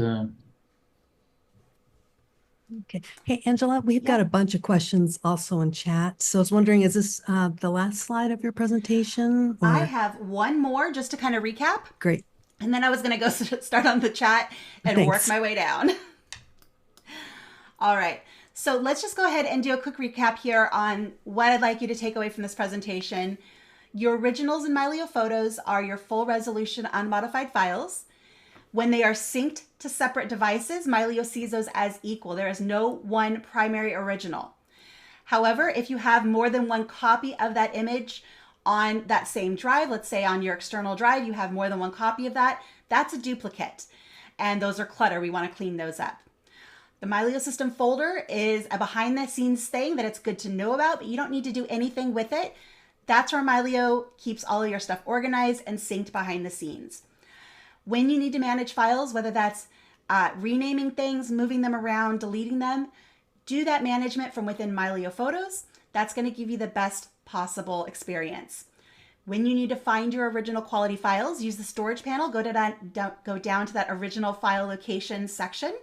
Okay. Hey, Angela, we've got a bunch of questions also in chat. So I was wondering, is this the last slide of your presentation? Or? I have one more just to kind of recap. Great. And then I was going to go start on the chat and work my way down. All right. So let's just go ahead and do a quick recap here on what I'd like you to take away from this presentation. Your originals in Mylio Photos are your full resolution unmodified files. When they are synced to separate devices, Mylio sees those as equal. There is no one primary original. However, if you have more than one copy of that image on that same drive, let's say on your external drive, you have more than one copy of that, that's a duplicate. And those are clutter. We want to clean those up. The Mylio System folder is a behind the scenes thing that it's good to know about, but you don't need to do anything with it. That's where Mylio keeps all of your stuff organized and synced behind the scenes. When you need to manage files, whether that's renaming things, moving them around, deleting them, do that management from within Mylio Photos. That's going to give you the best possible experience. When you need to find your original quality files, use the storage panel, go down to that original file location section,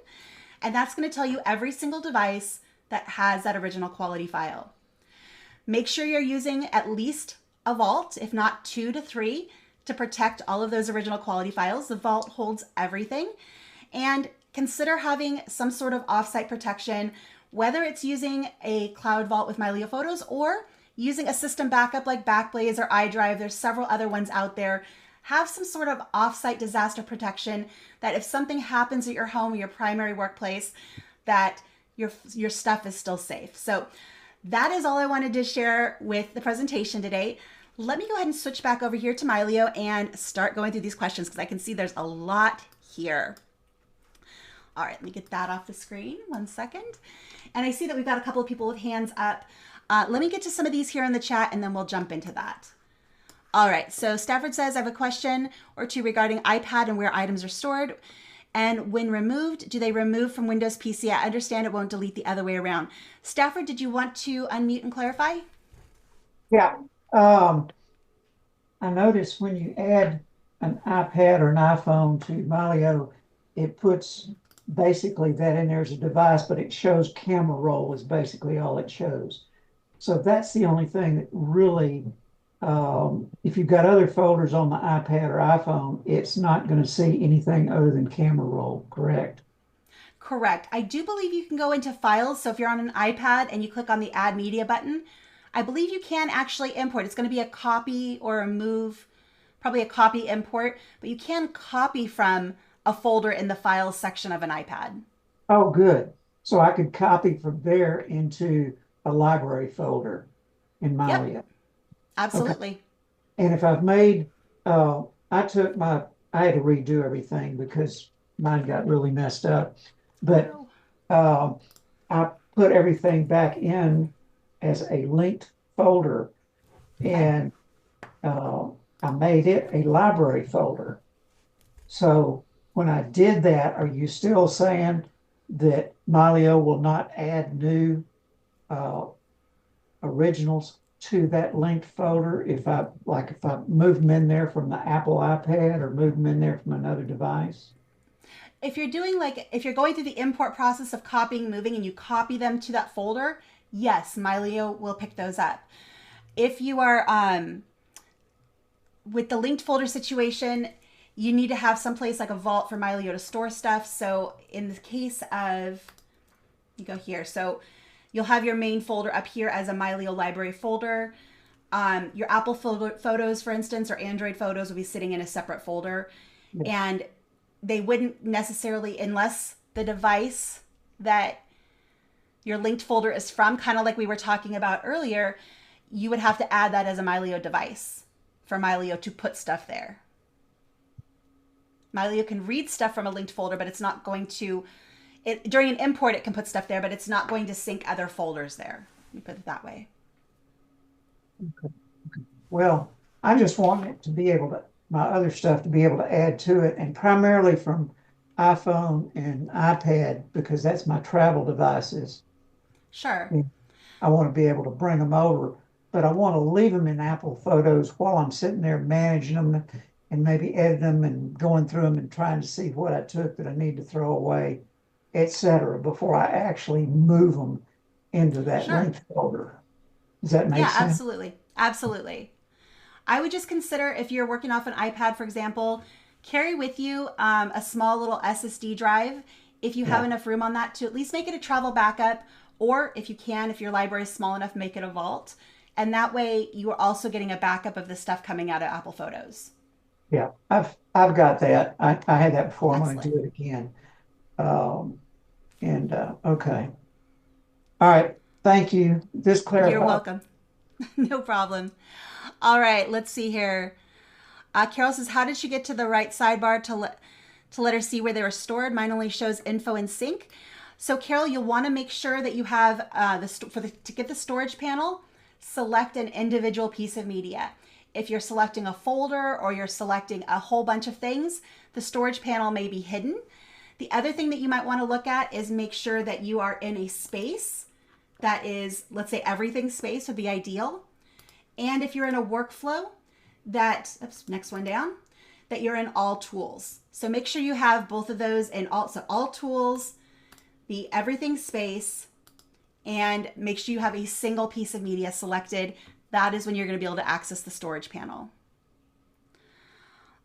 and that's going to tell you every single device that has that original quality file. Make sure you're using at least a vault, if not 2 to 3, to protect all of those original quality files. The vault holds everything. And consider having some sort of offsite protection, whether it's using a cloud vault with Mylio Photos or using a system backup like Backblaze or iDrive. There's several other ones out there. Have some sort of offsite disaster protection that if something happens at your home or your primary workplace, that your stuff is still safe. So that is all I wanted to share with the presentation today. Let me go ahead and switch back over here to Mylio and start going through these questions because I can see there's a lot here. All right, let me get that off the screen. 1 second. And I see that we've got a couple of people with hands up. Let me get to some of these here in the chat and then we'll jump into that. All right, so Stafford says, I have a question or two regarding iPad and where items are stored. And when removed, do they remove from Windows PC? I understand it won't delete the other way around. Stafford, did you want to unmute and clarify? Yeah. I noticed when you add an iPad or an iPhone to Mylio, it puts basically that in there as a device, but it shows camera roll is basically all it shows. So that's the only thing that really, if you've got other folders on the iPad or iPhone, it's not going to see anything other than camera roll, correct? Correct. I do believe you can go into files. So if you're on an iPad and you click on the add media button, I believe you can actually import. It's going to be a copy or a move, probably a copy import, but you can copy from a folder in the files section of an iPad. Oh, good. So I could copy from there into a library folder in Mylio. Yep, absolutely. Okay. And if I've made, I had to redo everything because mine got really messed up. But I put everything back in as a linked folder, and I made it a library folder. So when I did that, are you still saying that Mylio will not add new originals to that linked folder if I move them in there from the Apple iPad or move them in there from another device? If you're doing if you're going through the import process of copying, moving, and you copy them to that folder, yes, Mylio will pick those up. If you are with the linked folder situation, you need to have someplace like a vault for Mylio to store stuff. So in the case of, you go here, so you'll have your main folder up here as a Mylio library folder. Your Apple photos, for instance, or Android photos will be sitting in a separate folder. Yes. And they wouldn't necessarily, unless the device that your linked folder is from, kind of like we were talking about earlier, you would have to add that as a Mylio device for Mylio to put stuff there. Mylio can read stuff from a linked folder, but it's not going to, during an import, it can put stuff there, but it's not going to sync other folders there. Let me put it that way. Okay. Well, I just want it to be able to, my other stuff to be able to add to it, and primarily from iPhone and iPad, because that's my travel devices. Sure. I want to be able to bring them over, but I want to leave them in Apple Photos while I'm sitting there managing them and maybe editing them and going through them and trying to see what I took that I need to throw away, etc., before I actually move them into that linked folder. Does that make sense? Yeah, absolutely. Absolutely. I would just consider, if you're working off an iPad, for example, carry with you a small little SSD drive if you have enough room on that to at least make it a travel backup, or if you can, if your library is small enough, make it a vault. And that way you are also getting a backup of the stuff coming out of Apple Photos. Yeah, I've got that. I had that before. I'm going to do it again. Okay. All right. Thank you. This clarifies. You're welcome. No problem. All right, let's see here. Carol says, how did she get to the right sidebar to let her see where they were stored? Mine only shows info and sync. So Carol, you'll want to make sure that you have to get the storage panel, select an individual piece of media. If you're selecting a folder or you're selecting a whole bunch of things, the storage panel may be hidden. The other thing that you might want to look at is make sure that you are in a space that is, let's say, everything space would be ideal. And if you're in a workflow, next one down, that you're in all tools. So make sure you have both of those in all tools, the everything space, and make sure you have a single piece of media selected. That is when you're going to be able to access the storage panel.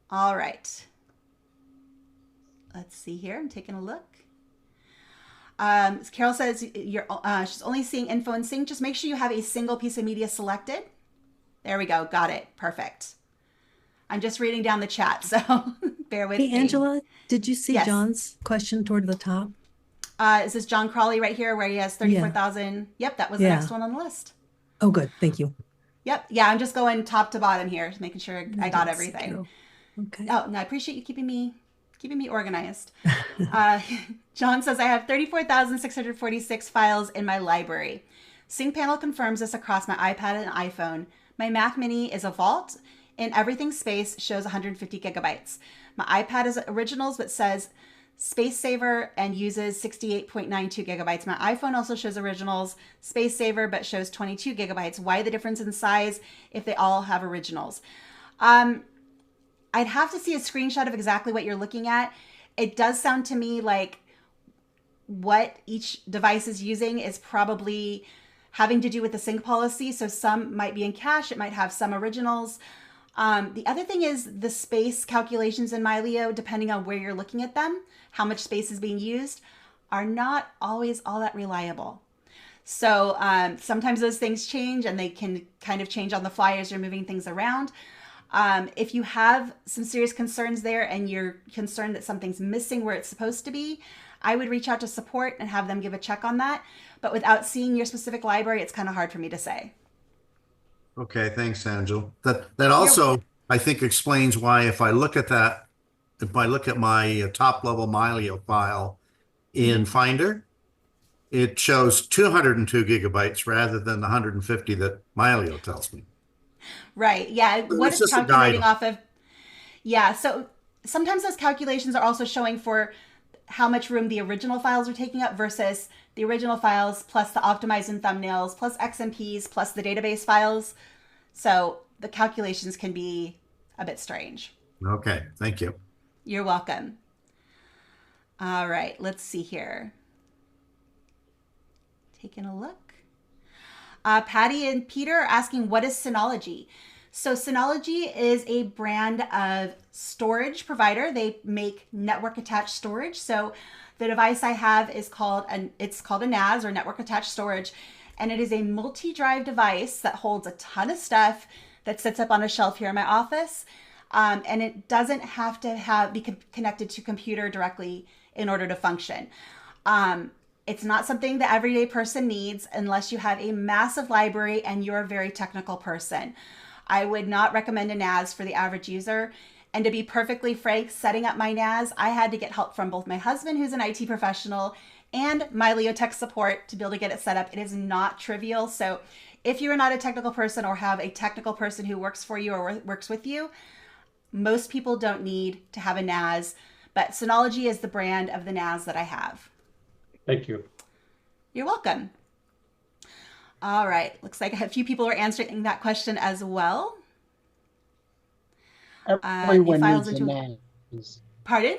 All right. Let's see here. I'm taking a look. Carol says she's only seeing info and sync. Just make sure you have a single piece of media selected. There we go. Got it. Perfect. I'm just reading down the chat, so bear with me. Hey, Angela, did you see Yes. John's question toward the top? Is this John Crawley right here where he has 34,000? Yep, that was the next one on the list. Oh, good. Thank you. Yep. Yeah, I'm just going top to bottom here, making sure I got everything. Okay. Oh, no, I appreciate you keeping me organized. John says, I have 34,646 files in my library. SyncPanel confirms this across my iPad and iPhone. My Mac Mini is a vault, and everything space shows 150 gigabytes. My iPad is originals, but says Space Saver and uses 68.92 gigabytes. My iPhone also shows originals, Space Saver, but shows 22 gigabytes. Why the difference in size if they all have originals? I'd have to see a screenshot of exactly what you're looking at. It does sound to me like what each device is using is probably having to do with the sync policy. So some might be in cache, it might have some originals. The other thing is the space calculations in Mylio, depending on where you're looking at them, how much space is being used, are not always all that reliable. So sometimes those things change, and they can kind of change on the fly as you're moving things around. If you have some serious concerns there and you're concerned that something's missing where it's supposed to be, I would reach out to support and have them give a check on that. But without seeing your specific library, it's kind of hard for me to say. Okay, thanks, Angela. That also, I think, explains why if I look at that, if I look at my top level Mylio file in Finder, it shows 202 gigabytes rather than the 150 that Mylio tells me. Right. Yeah. So what it's calculating off of. Yeah. So sometimes those calculations are also showing for how much room the original files are taking up versus the original files plus the optimized in thumbnails plus XMPs plus the database files. So the calculations can be a bit strange. Okay. Thank you. You're welcome. All right. Let's see here. Taking a look. Patty and Peter are asking, what is Synology? So Synology is a brand of storage provider. They make network attached storage. So the device I have is called a NAS, or network attached storage. And it is a multi-drive device that holds a ton of stuff that sits up on a shelf here in my office. And it doesn't have to be connected to computer directly in order to function. It's not something the everyday person needs unless you have a massive library and you're a very technical person. I would not recommend a NAS for the average user. And to be perfectly frank, setting up my NAS, I had to get help from both my husband, who's an IT professional, and Mylio tech support to be able to get it set up. It is not trivial. So if you're not a technical person or have a technical person who works for you or works with you, most people don't need to have a NAS, but Synology is the brand of the NAS that I have. Thank you. You're welcome. All right. Looks like a few people are answering that question as well. Everyone needs a NAS. Pardon?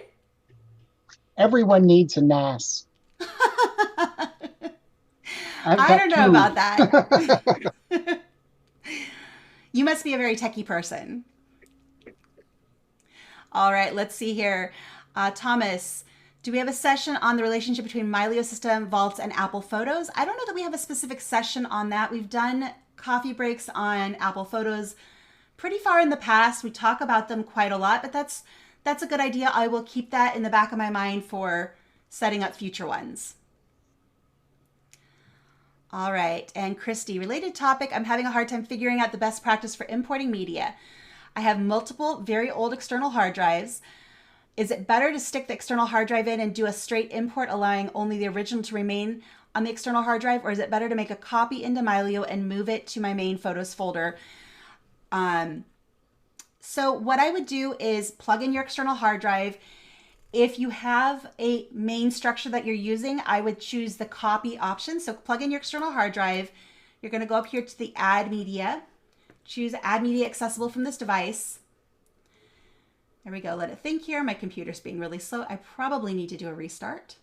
Everyone needs a NAS. I don't know about that. You must be a very techie person. All right. Let's see here. Thomas, do we have a session on the relationship between Mylio System, Vaults, and Apple Photos? I don't know that we have a specific session on that. We've done coffee breaks on Apple Photos pretty far in the past. We talk about them quite a lot, but that's a good idea. I will keep that in the back of my mind for setting up future ones. All right. And Christy, related topic, I'm having a hard time figuring out the best practice for importing media. I have multiple very old external hard drives. Is it better to stick the external hard drive in and do a straight import, allowing only the original to remain on the external hard drive? Or is it better to make a copy into Mylio and move it to my main photos folder? So what I would do is plug in your external hard drive. If you have a main structure that you're using, I would choose the copy option. So plug in your external hard drive. You're going to go up here to the Add Media. Choose Add Media Accessible from this device. There we go. Let it think here. My computer's being really slow. I probably need to do a restart.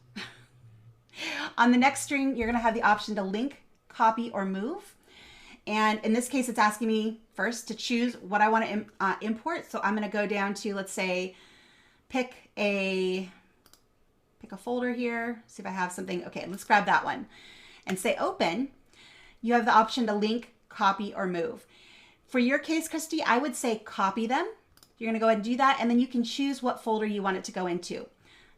On the next string, you're going to have the option to link, copy, or move. And in this case, it's asking me first to choose what I want to import. So I'm going to go down to, let's say, pick a folder here. See if I have something. Okay, let's grab that one and say open. You have the option to link, copy, or move. For your case, Christy, I would say copy them. You're going to go ahead and do that, and then you can choose what folder you want it to go into.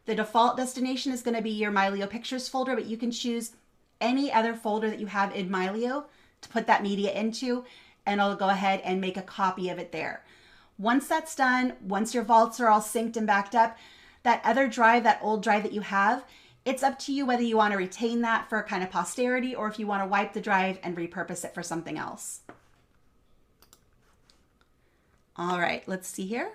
The default destination is going to be your Mylio Pictures folder, but you can choose any other folder that you have in Mylio to put that media into, and I'll go ahead and make a copy of it there. Once that's done, once your vaults are all synced and backed up, that other drive, that old drive that you have, it's up to you whether you want to retain that for kind of posterity or if you want to wipe the drive and repurpose it for something else. All right, let's see here.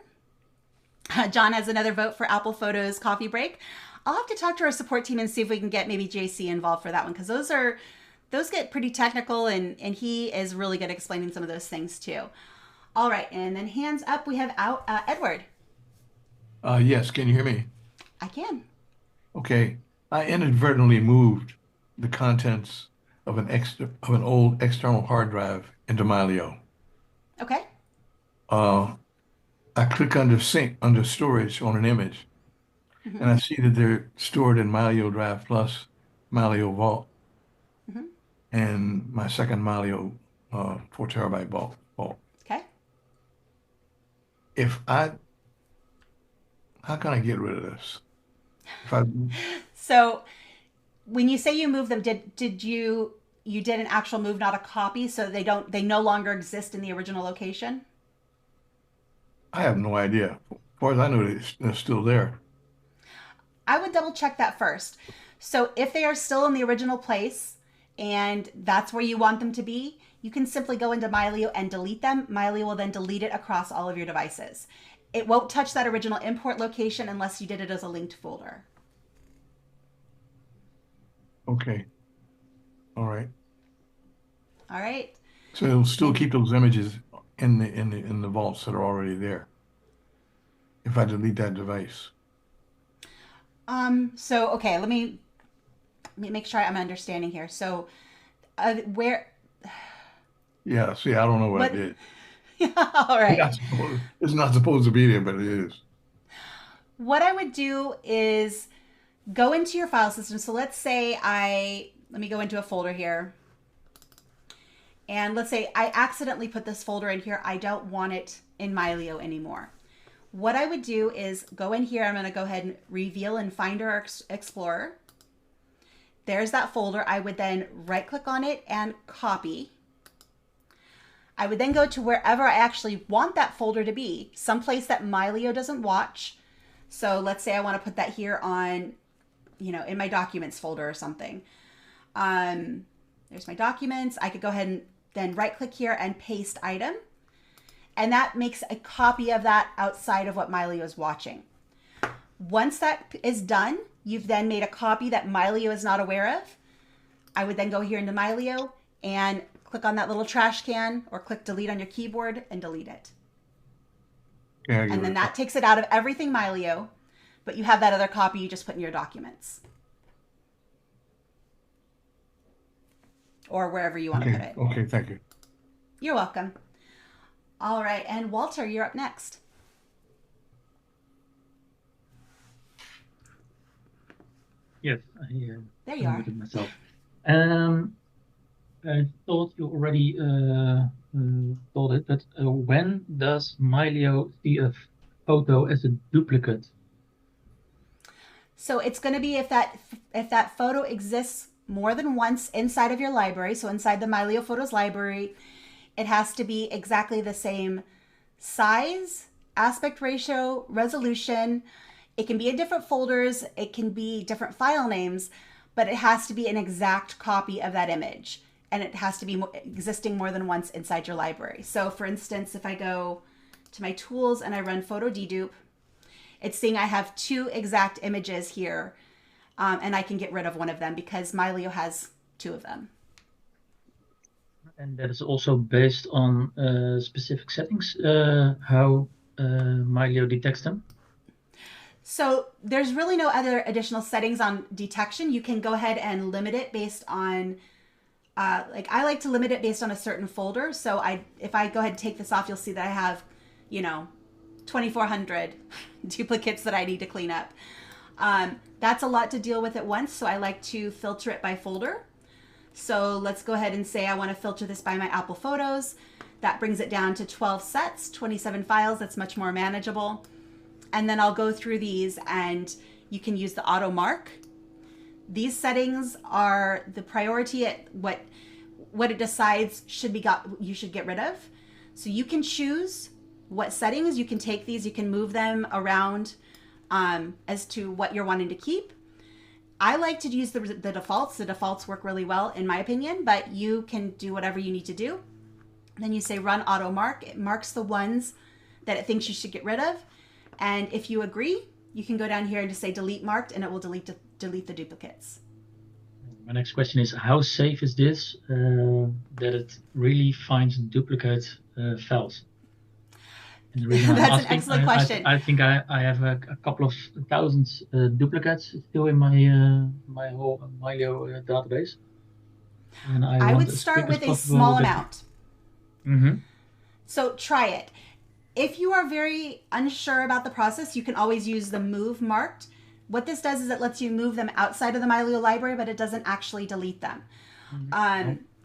John has another vote for Apple Photos coffee break. I'll have to talk to our support team and see if we can get maybe JC involved for that one, because those get pretty technical, and he is really good at explaining some of those things too. All right, and then hands up, we have Edward. Yes, can you hear me? I can. Okay, I inadvertently moved the contents of an old external hard drive into Mylio. Okay. I click under sync under storage on an image, and I see that they're stored in Mylio Drive Plus, Mylio Vault, and my second Mylio 4 terabyte vault. Okay. How can I get rid of this? So when you say you move them, did you did an actual move, not a copy, so they no longer exist in the original location? I have no idea. As far as I know, they're still there. I would double check that first. So if they are still in the original place and that's where you want them to be, you can simply go into Mylio and delete them. Mylio will then delete it across all of your devices. It won't touch that original import location unless you did it as a linked folder. Okay. All right. All right. So it'll still keep those images in the vaults that are already there if I delete that device. So okay, let me make sure I'm understanding here. So where Yeah, see, I don't know what I did. All right. It's not supposed to be there, but it is. What I would do is go into your file system. So let's say let me go into a folder here. And let's say I accidentally put this folder in here. I don't want it in Mylio anymore. What I would do is go in here. I'm going to go ahead and reveal in Finder or Explorer. There's that folder. I would then right click on it and copy. I would then go to wherever I actually want that folder to be, someplace that Mylio doesn't watch. So let's say I want to put that here on, in my documents folder or something. There's my documents. I could go ahead and then right click here and paste item. And that makes a copy of that outside of what Mylio is watching. Once that is done, you've then made a copy that Mylio is not aware of. I would then go here into Mylio and click on that little trash can or click delete on your keyboard and delete it. Yeah, and then that takes it out of everything Mylio, but you have that other copy you just put in your documents. Or wherever you want to put it. Okay, thank you. You're welcome. All right, and Walter, you're up next. Yes, there you are. Myself. I thought you already told it, but when does Mylio see a photo as a duplicate? So it's going to be if that photo exists more than once inside of your library. So inside the Mylio Photos library, it has to be exactly the same size, aspect ratio, resolution. It can be in different folders. It can be different file names, but it has to be an exact copy of that image. And it has to be existing more than once inside your library. So for instance, if I go to my tools and I run photo dedupe, it's seeing I have 2 exact images here. And I can get rid of one of them because Mylio has 2 of them. And that is also based on specific settings, how Mylio detects them? So there's really no other additional settings on detection. You can go ahead and limit it based on, I like to limit it based on a certain folder. So if I go ahead and take this off, you'll see that I have, 2,400 duplicates that I need to clean up. That's a lot to deal with at once, so I like to filter it by folder. So let's go ahead and say I want to filter this by my Apple Photos. That brings it down to 12 sets, 27 files. That's much more manageable. And then I'll go through these and You can use the auto mark. These settings are the priority at what it decides you should get rid of. So you can choose what settings. You can take these, you can move them around as to what you're wanting to keep. I like to use the defaults. The defaults work really well in my opinion, but you can do whatever you need to do. Then you say run auto mark. It marks the ones that it thinks you should get rid of. And if you agree, you can go down here and just say delete marked, and it will delete the duplicates. My next question is, how safe is this that it really finds duplicate files? And the reason That's I'm asking, an excellent question. I think I have a couple of thousands duplicates still in my my whole Mylio database. And I would start with a small amount. So try it. If you are very unsure about the process, you can always use the move marked. What this does is it lets you move them outside of the Mylio library, but it doesn't actually delete them.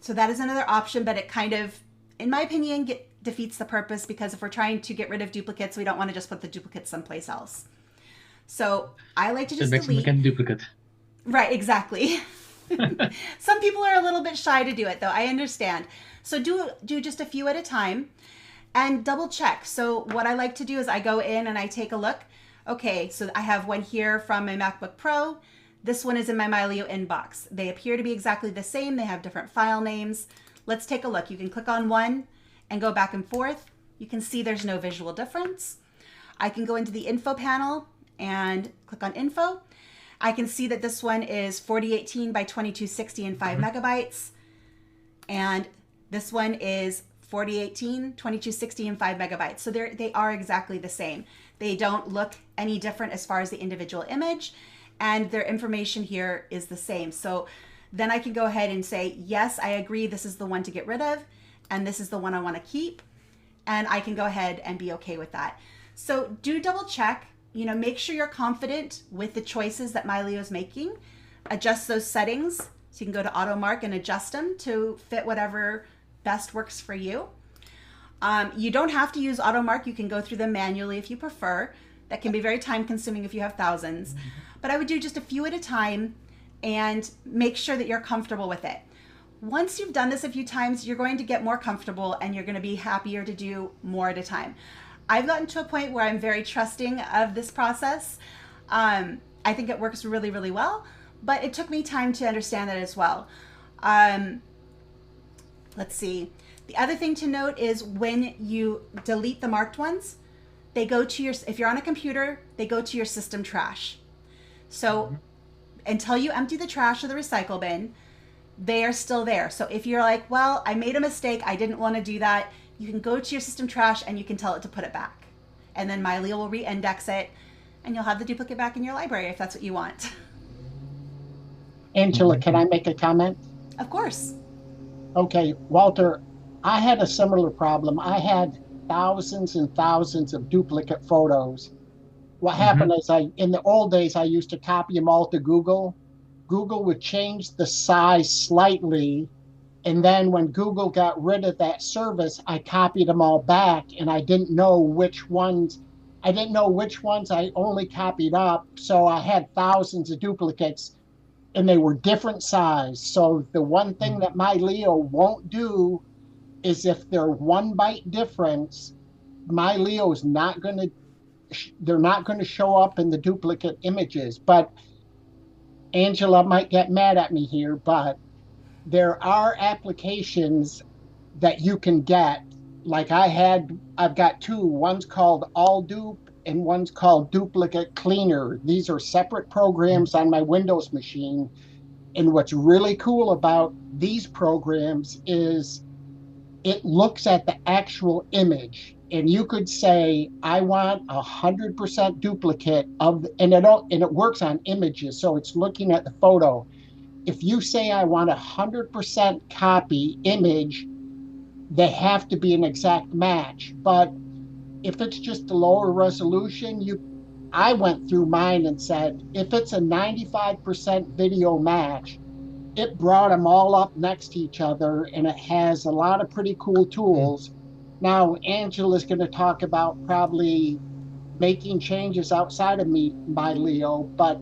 So that is another option, but it kind of, in my opinion, defeats the purpose, because if we're trying to get rid of duplicates, we don't want to just put the duplicates someplace else. So I like to just delete. Duplicate. Right, exactly. Some people are a little bit shy to do it, though. I understand. So do just a few at a time and double check. So what I like to do is I go in and I take a look. Okay, so I have one here from my MacBook Pro. This one is in my Mylio inbox. They appear to be exactly the same. They have different file names. Let's take a look. You can click on one and go back and forth. You can see there's no visual difference. I can go into the info panel and click on info. I can see that this one is 4018 by 2260 and 5 megabytes. And this one is 4018, 2260 and 5 megabytes. So they are exactly the same. They don't look any different as far as the individual image, and their information here is the same. So then I can go ahead and say, yes, I agree, this is the one to get rid of, and this is the one I want to keep. And I can go ahead and be okay with that. So do double check, make sure you're confident with the choices that Mylio is making. Adjust those settings. So you can go to auto mark and adjust them to fit whatever best works for you. You don't have to use auto mark. You can go through them manually if you prefer. That can be very time consuming if you have thousands. But I would do just a few at a time and make sure that you're comfortable with it. Once you've done this a few times, you're going to get more comfortable and you're going to be happier to do more at a time. I've gotten to a point where I'm very trusting of this process. I think it works really, really well, but it took me time to understand that as well. Let's see. The other thing to note is when you delete the marked ones, they go to if you're on a computer, they go to your system trash. So until you empty the trash or the recycle bin, they are still there. So if you're like, well, I made a mistake, I didn't want to do that, you can go to your system trash and you can tell it to put it back. And then Mylio will re-index it and you'll have the duplicate back in your library if that's what you want. Angela, can I make a comment? Of course. Okay, Walter, I had a similar problem. I had thousands and thousands of duplicate photos. What happened is in the old days, I used to copy them all to Google. Google would change the size slightly. And then when Google got rid of that service, I copied them all back and I didn't know which ones I only copied up. So I had thousands of duplicates and they were different size. So the one thing that Mylio won't do is if they're 1 byte difference, Mylio is they're not going to show up in the duplicate images. But Angela might get mad at me here, but there are applications that you can get. Like I've got two. One's called All Dupe and one's called Duplicate Cleaner. These are separate programs on my Windows machine. And what's really cool about these programs is it looks at the actual image. And you could say, I want 100% duplicate of, and it works on images. So it's looking at the photo. If you say I want 100% copy image, they have to be an exact match. But if it's just a lower resolution, I went through mine and said, if it's a 95% video match, it brought them all up next to each other, and it has a lot of pretty cool tools. Now, Angela's going to talk about probably making changes outside of Mylio, but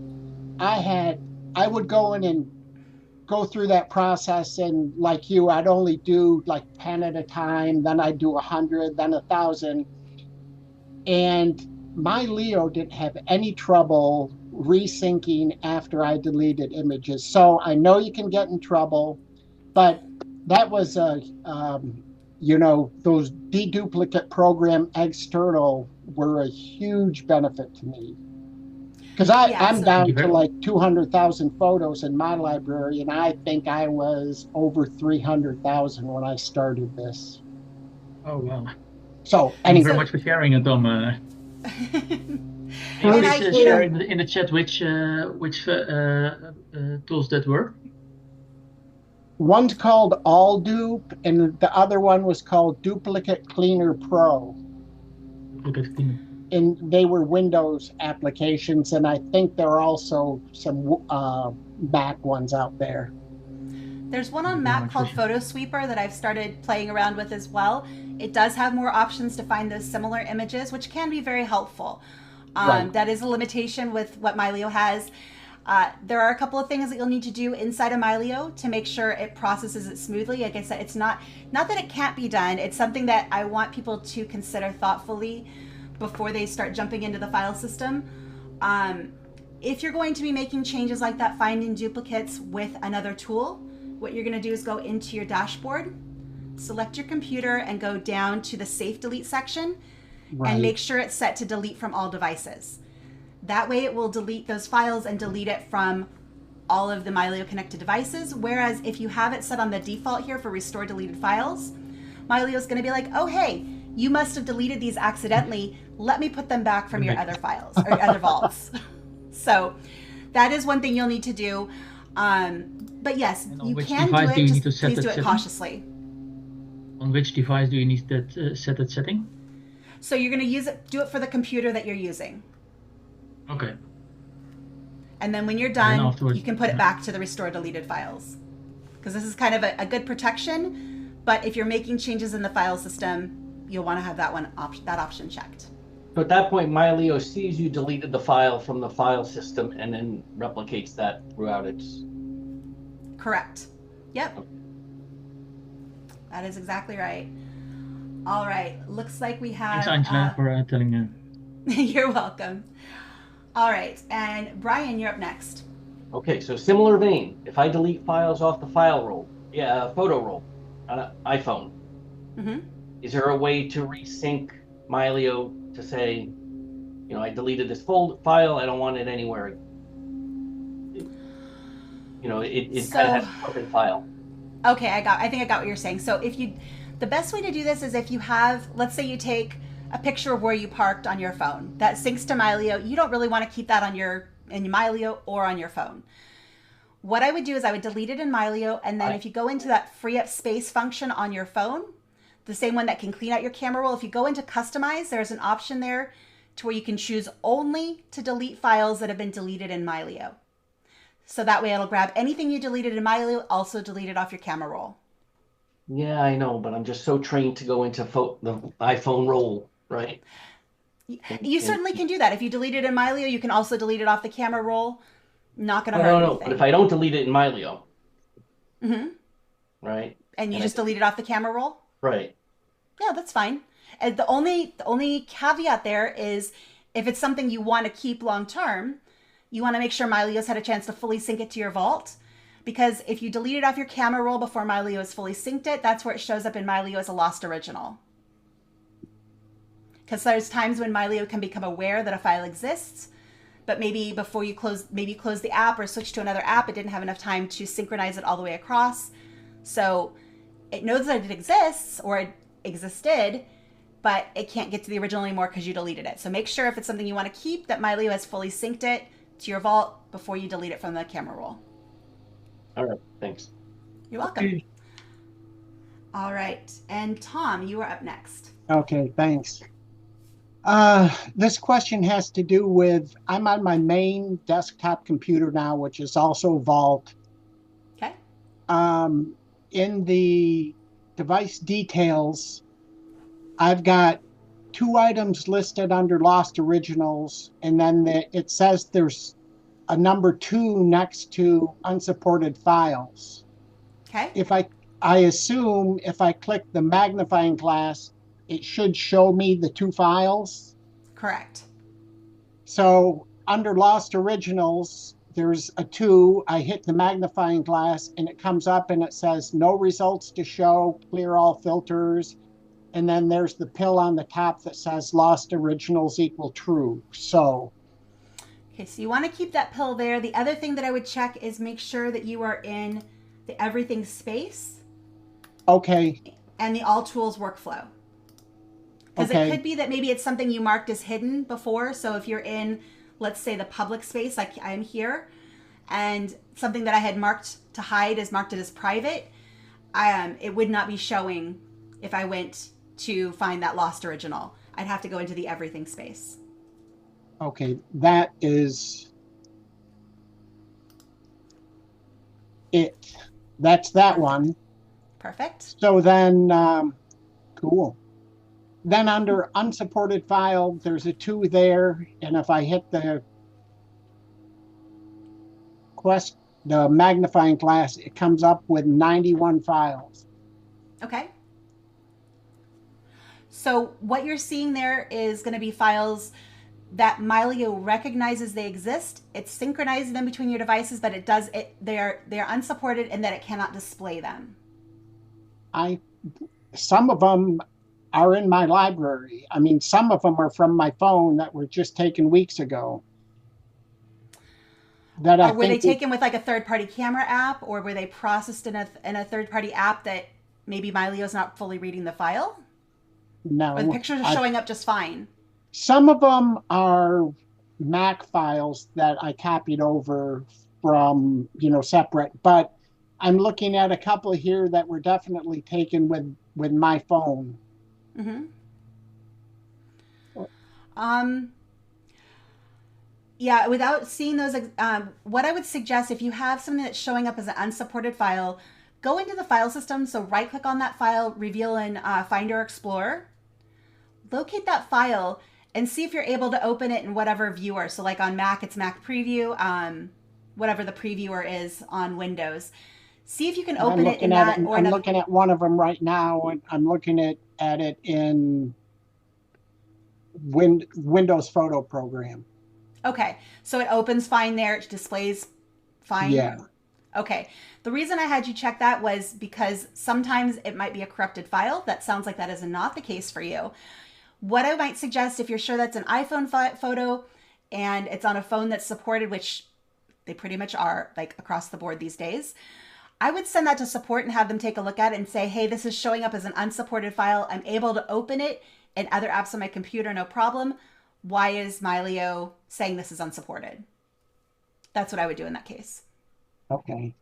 I would go in and go through that process, and like you, I'd only do like 10 at a time, then I'd do 100, then 1,000. And Mylio didn't have any trouble resyncing after I deleted images. So I know you can get in trouble, but that was those deduplicate program external were a huge benefit to me. Because I'm down to like 200,000 photos in my library, and I think I was over 300,000 when I started this. Oh, wow. So thank you very much for sharing it, Tom. Please share in the chat which tools that were. One's called AllDupe, and the other one was called Duplicate Cleaner Pro. Duplicate Cleaner. And they were Windows applications, and I think there are also some Mac ones out there. There's one on Mac called Photo Sweeper that I've started playing around with as well. It does have more options to find those similar images, which can be very helpful. Right. That is a limitation with what Mylio has. There are a couple of things that you'll need to do inside of Mylio to make sure it processes it smoothly. Like I said, it's not that it can't be done. It's something that I want people to consider thoughtfully before they start jumping into the file system. If you're going to be making changes like that, finding duplicates with another tool, what you're going to do is go into your dashboard, select your computer, and go down to the Safe Delete section, and make sure it's set to delete from all devices. That way it will delete those files and delete it from all of the Mylio connected devices. Whereas if you have it set on the default here for restore deleted files, Mylio is going to be like, oh, hey, you must have deleted these accidentally. Let me put them back from your other files or other vaults. So that is one thing you'll need to do. But yes, you can do it, just please do it cautiously. On which device do you need that set that setting? So you're going to do it for the computer that you're using. Okay. And then when you're done, you can put it back to the restore deleted files. Because this is kind of a good protection, but if you're making changes in the file system, you'll want to have that option checked. So at that point, Mylio sees you deleted the file from the file system and then replicates that throughout its... Correct. Yep. Okay. That is exactly right. All right. Looks like we have... Thanks, Angela, for telling me. You're welcome. All right. And Brian, you're up next. Okay. So similar vein. If I delete files off the file roll, photo roll on an iPhone, is there a way to resync Mylio to say, I deleted this file, I don't want it anywhere. It's kind of has a open file. Okay, I think I got what you're saying. So the best way to do this is if you have, let's say you take a picture of where you parked on your phone, that syncs to Mylio. You don't really want to keep that in Mylio or on your phone. What I would do is I would delete it in Mylio, and then if you go into that free up space function on your phone, the same one that can clean out your camera roll, if you go into customize, there's an option there to where you can choose only to delete files that have been deleted in Mylio. So that way it'll grab anything you deleted in Mylio, also delete it off your camera roll. Yeah, I know, but I'm just so trained to go into the iPhone roll, right? You certainly can do that. If you delete it in Mylio, you can also delete it off the camera roll. Not going to hurt anything. But if I don't delete it in Mylio, right? And you just delete it off the camera roll? Right. Yeah, that's fine. And the only caveat there is if it's something you want to keep long term, you want to make sure Mylio's had a chance to fully sync it to your vault. Because if you delete it off your camera roll before Mylio has fully synced it, that's where it shows up in Mylio as a lost original. Because there's times when Mylio can become aware that a file exists, but maybe before you close the app or switch to another app, it didn't have enough time to synchronize it all the way across. So it knows that it exists or it existed, but it can't get to the original anymore because you deleted it. So make sure if it's something you want to keep that Mylio has fully synced it to your vault before you delete it from the camera roll. All right, thanks. You're welcome. All right, and Tom, you are up next. Okay, thanks. This question has to do with, I'm on my main desktop computer now, which is also Vault. Okay. In the device details, I've got two items listed under Lost Originals, and then it says there's a number 2 next to unsupported files. Okay. I assume if I click the magnifying glass, it should show me the 2 files. Correct. So under Lost Originals, there's a 2. I hit the magnifying glass and it comes up and it says no results to show, clear all filters. And then there's the pill on the top that says Lost Originals equal true. So. Okay, so you want to keep that pill there. The other thing that I would check is make sure that you are in the everything space. Okay. And the all tools workflow. Because it could be that maybe it's something you marked as hidden before. So if you're in, let's say, the public space, like I am here, and something that I had marked to hide is marked it as private, it would not be showing if I went to find that Lost Original. I'd have to go into the everything space. Okay, that is it. That's that one. Perfect. So then, cool. Then under unsupported file, there's a 2 there. And if I hit the magnifying glass, it comes up with 91 files. Okay. So what you're seeing there is going to be files that Mylio recognizes they exist. It synchronizes them between your devices, but they're unsupported and that it cannot display them. Some of them are in my library. I mean, some of them are from my phone that were just taken weeks ago. Were they taken with like a third-party camera app, or were they processed in a third-party app that maybe Mylio's not fully reading the file? No. Or the pictures are showing up just fine? Some of them are Mac files that I copied over from, separate, but I'm looking at a couple here that were definitely taken with my phone. Mm-hmm. Yeah, without seeing those, what I would suggest, if you have something that's showing up as an unsupported file, go into the file system. So right-click on that file, reveal in Finder Explorer, locate that file, and see if you're able to open it in whatever viewer. So like on Mac, it's Mac Preview, whatever the previewer is on Windows. See if you can open it in that. I'm looking at one of them right now, and I'm looking at it in Windows Photo Program. Okay, so it opens fine there. It displays fine? Yeah. Okay. The reason I had you check that was because sometimes it might be a corrupted file. That sounds like that is not the case for you. What I might suggest, if you're sure that's an iPhone photo and it's on a phone that's supported, which they pretty much are like across the board these days, I would send that to support and have them take a look at it and say, hey, this is showing up as an unsupported file. I'm able to open it in other apps on my computer, no problem. Why is Mylio saying this is unsupported? That's what I would do in that case. Okay.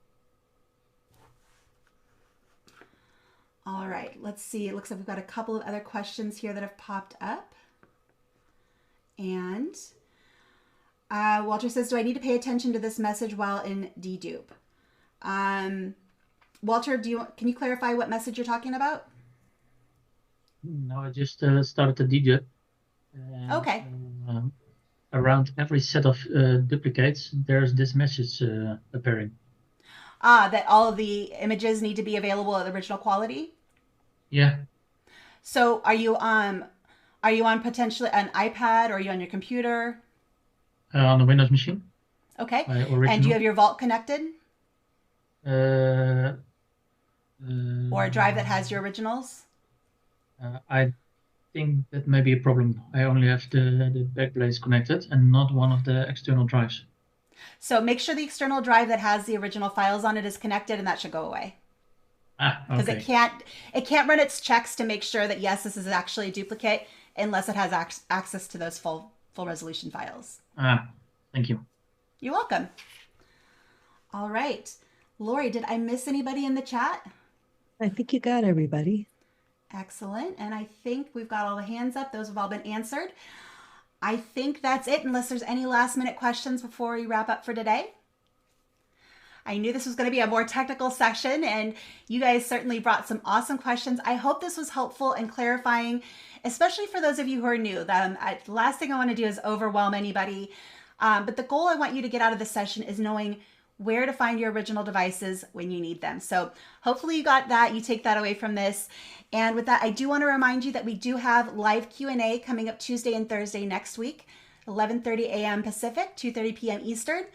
All right, let's see. It looks like we've got a couple of other questions here that have popped up. And Walter says, do I need to pay attention to this message while in dedupe? Walter, can you clarify what message you're talking about? No, I just started to dedupe. Okay. Around every set of duplicates, there's this message appearing. That all of the images need to be available at the original quality? Yeah. So are you on potentially an iPad, or are you on your computer? On a Windows machine. Okay. And do you have your Vault connected? Or a drive that has your originals? I think that may be a problem. I only have the backplace connected and not one of the external drives. So make sure the external drive that has the original files on it is connected, and that should go away. Okay. Because it can't run its checks to make sure that yes, this is actually a duplicate unless it has access to those full resolution files. Thank you. You're welcome. All right. Lori, did I miss anybody in the chat? I think you got everybody. Excellent. And I think we've got all the hands up. Those have all been answered. I think that's it, unless there's any last minute questions before we wrap up for today. I knew this was going to be a more technical session, and you guys certainly brought some awesome questions. I hope this was helpful and clarifying, especially for those of you who are new. The last thing I want to do is overwhelm anybody. But the goal I want you to get out of this session is knowing where to find your original devices when you need them. So hopefully you got that, you take that away from this. And with that, I do want to remind you that we do have live Q&A coming up Tuesday and Thursday next week, 11:30 a.m. Pacific, 2:30 p.m. Eastern,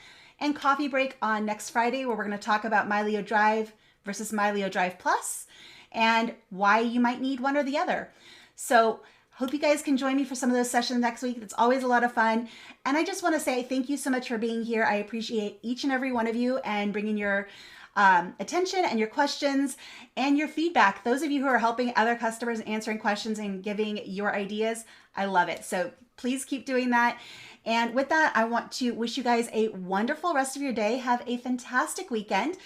and coffee break on next Friday, where we're going to talk about Mylio Drive versus Mylio Drive Plus and why you might need one or the other. So hope you guys can join me for some of those sessions next week. It's always a lot of fun. And I just want to say thank you so much for being here. I appreciate each and every one of you and bringing your attention and your questions and your feedback. Those of you who are helping other customers, answering questions and giving your ideas, I love it. So please keep doing that. And with that, I want to wish you guys a wonderful rest of your day. Have a fantastic weekend.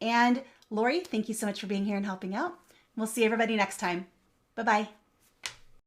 And Lori, thank you so much for being here and helping out. We'll see everybody next time. Bye-bye.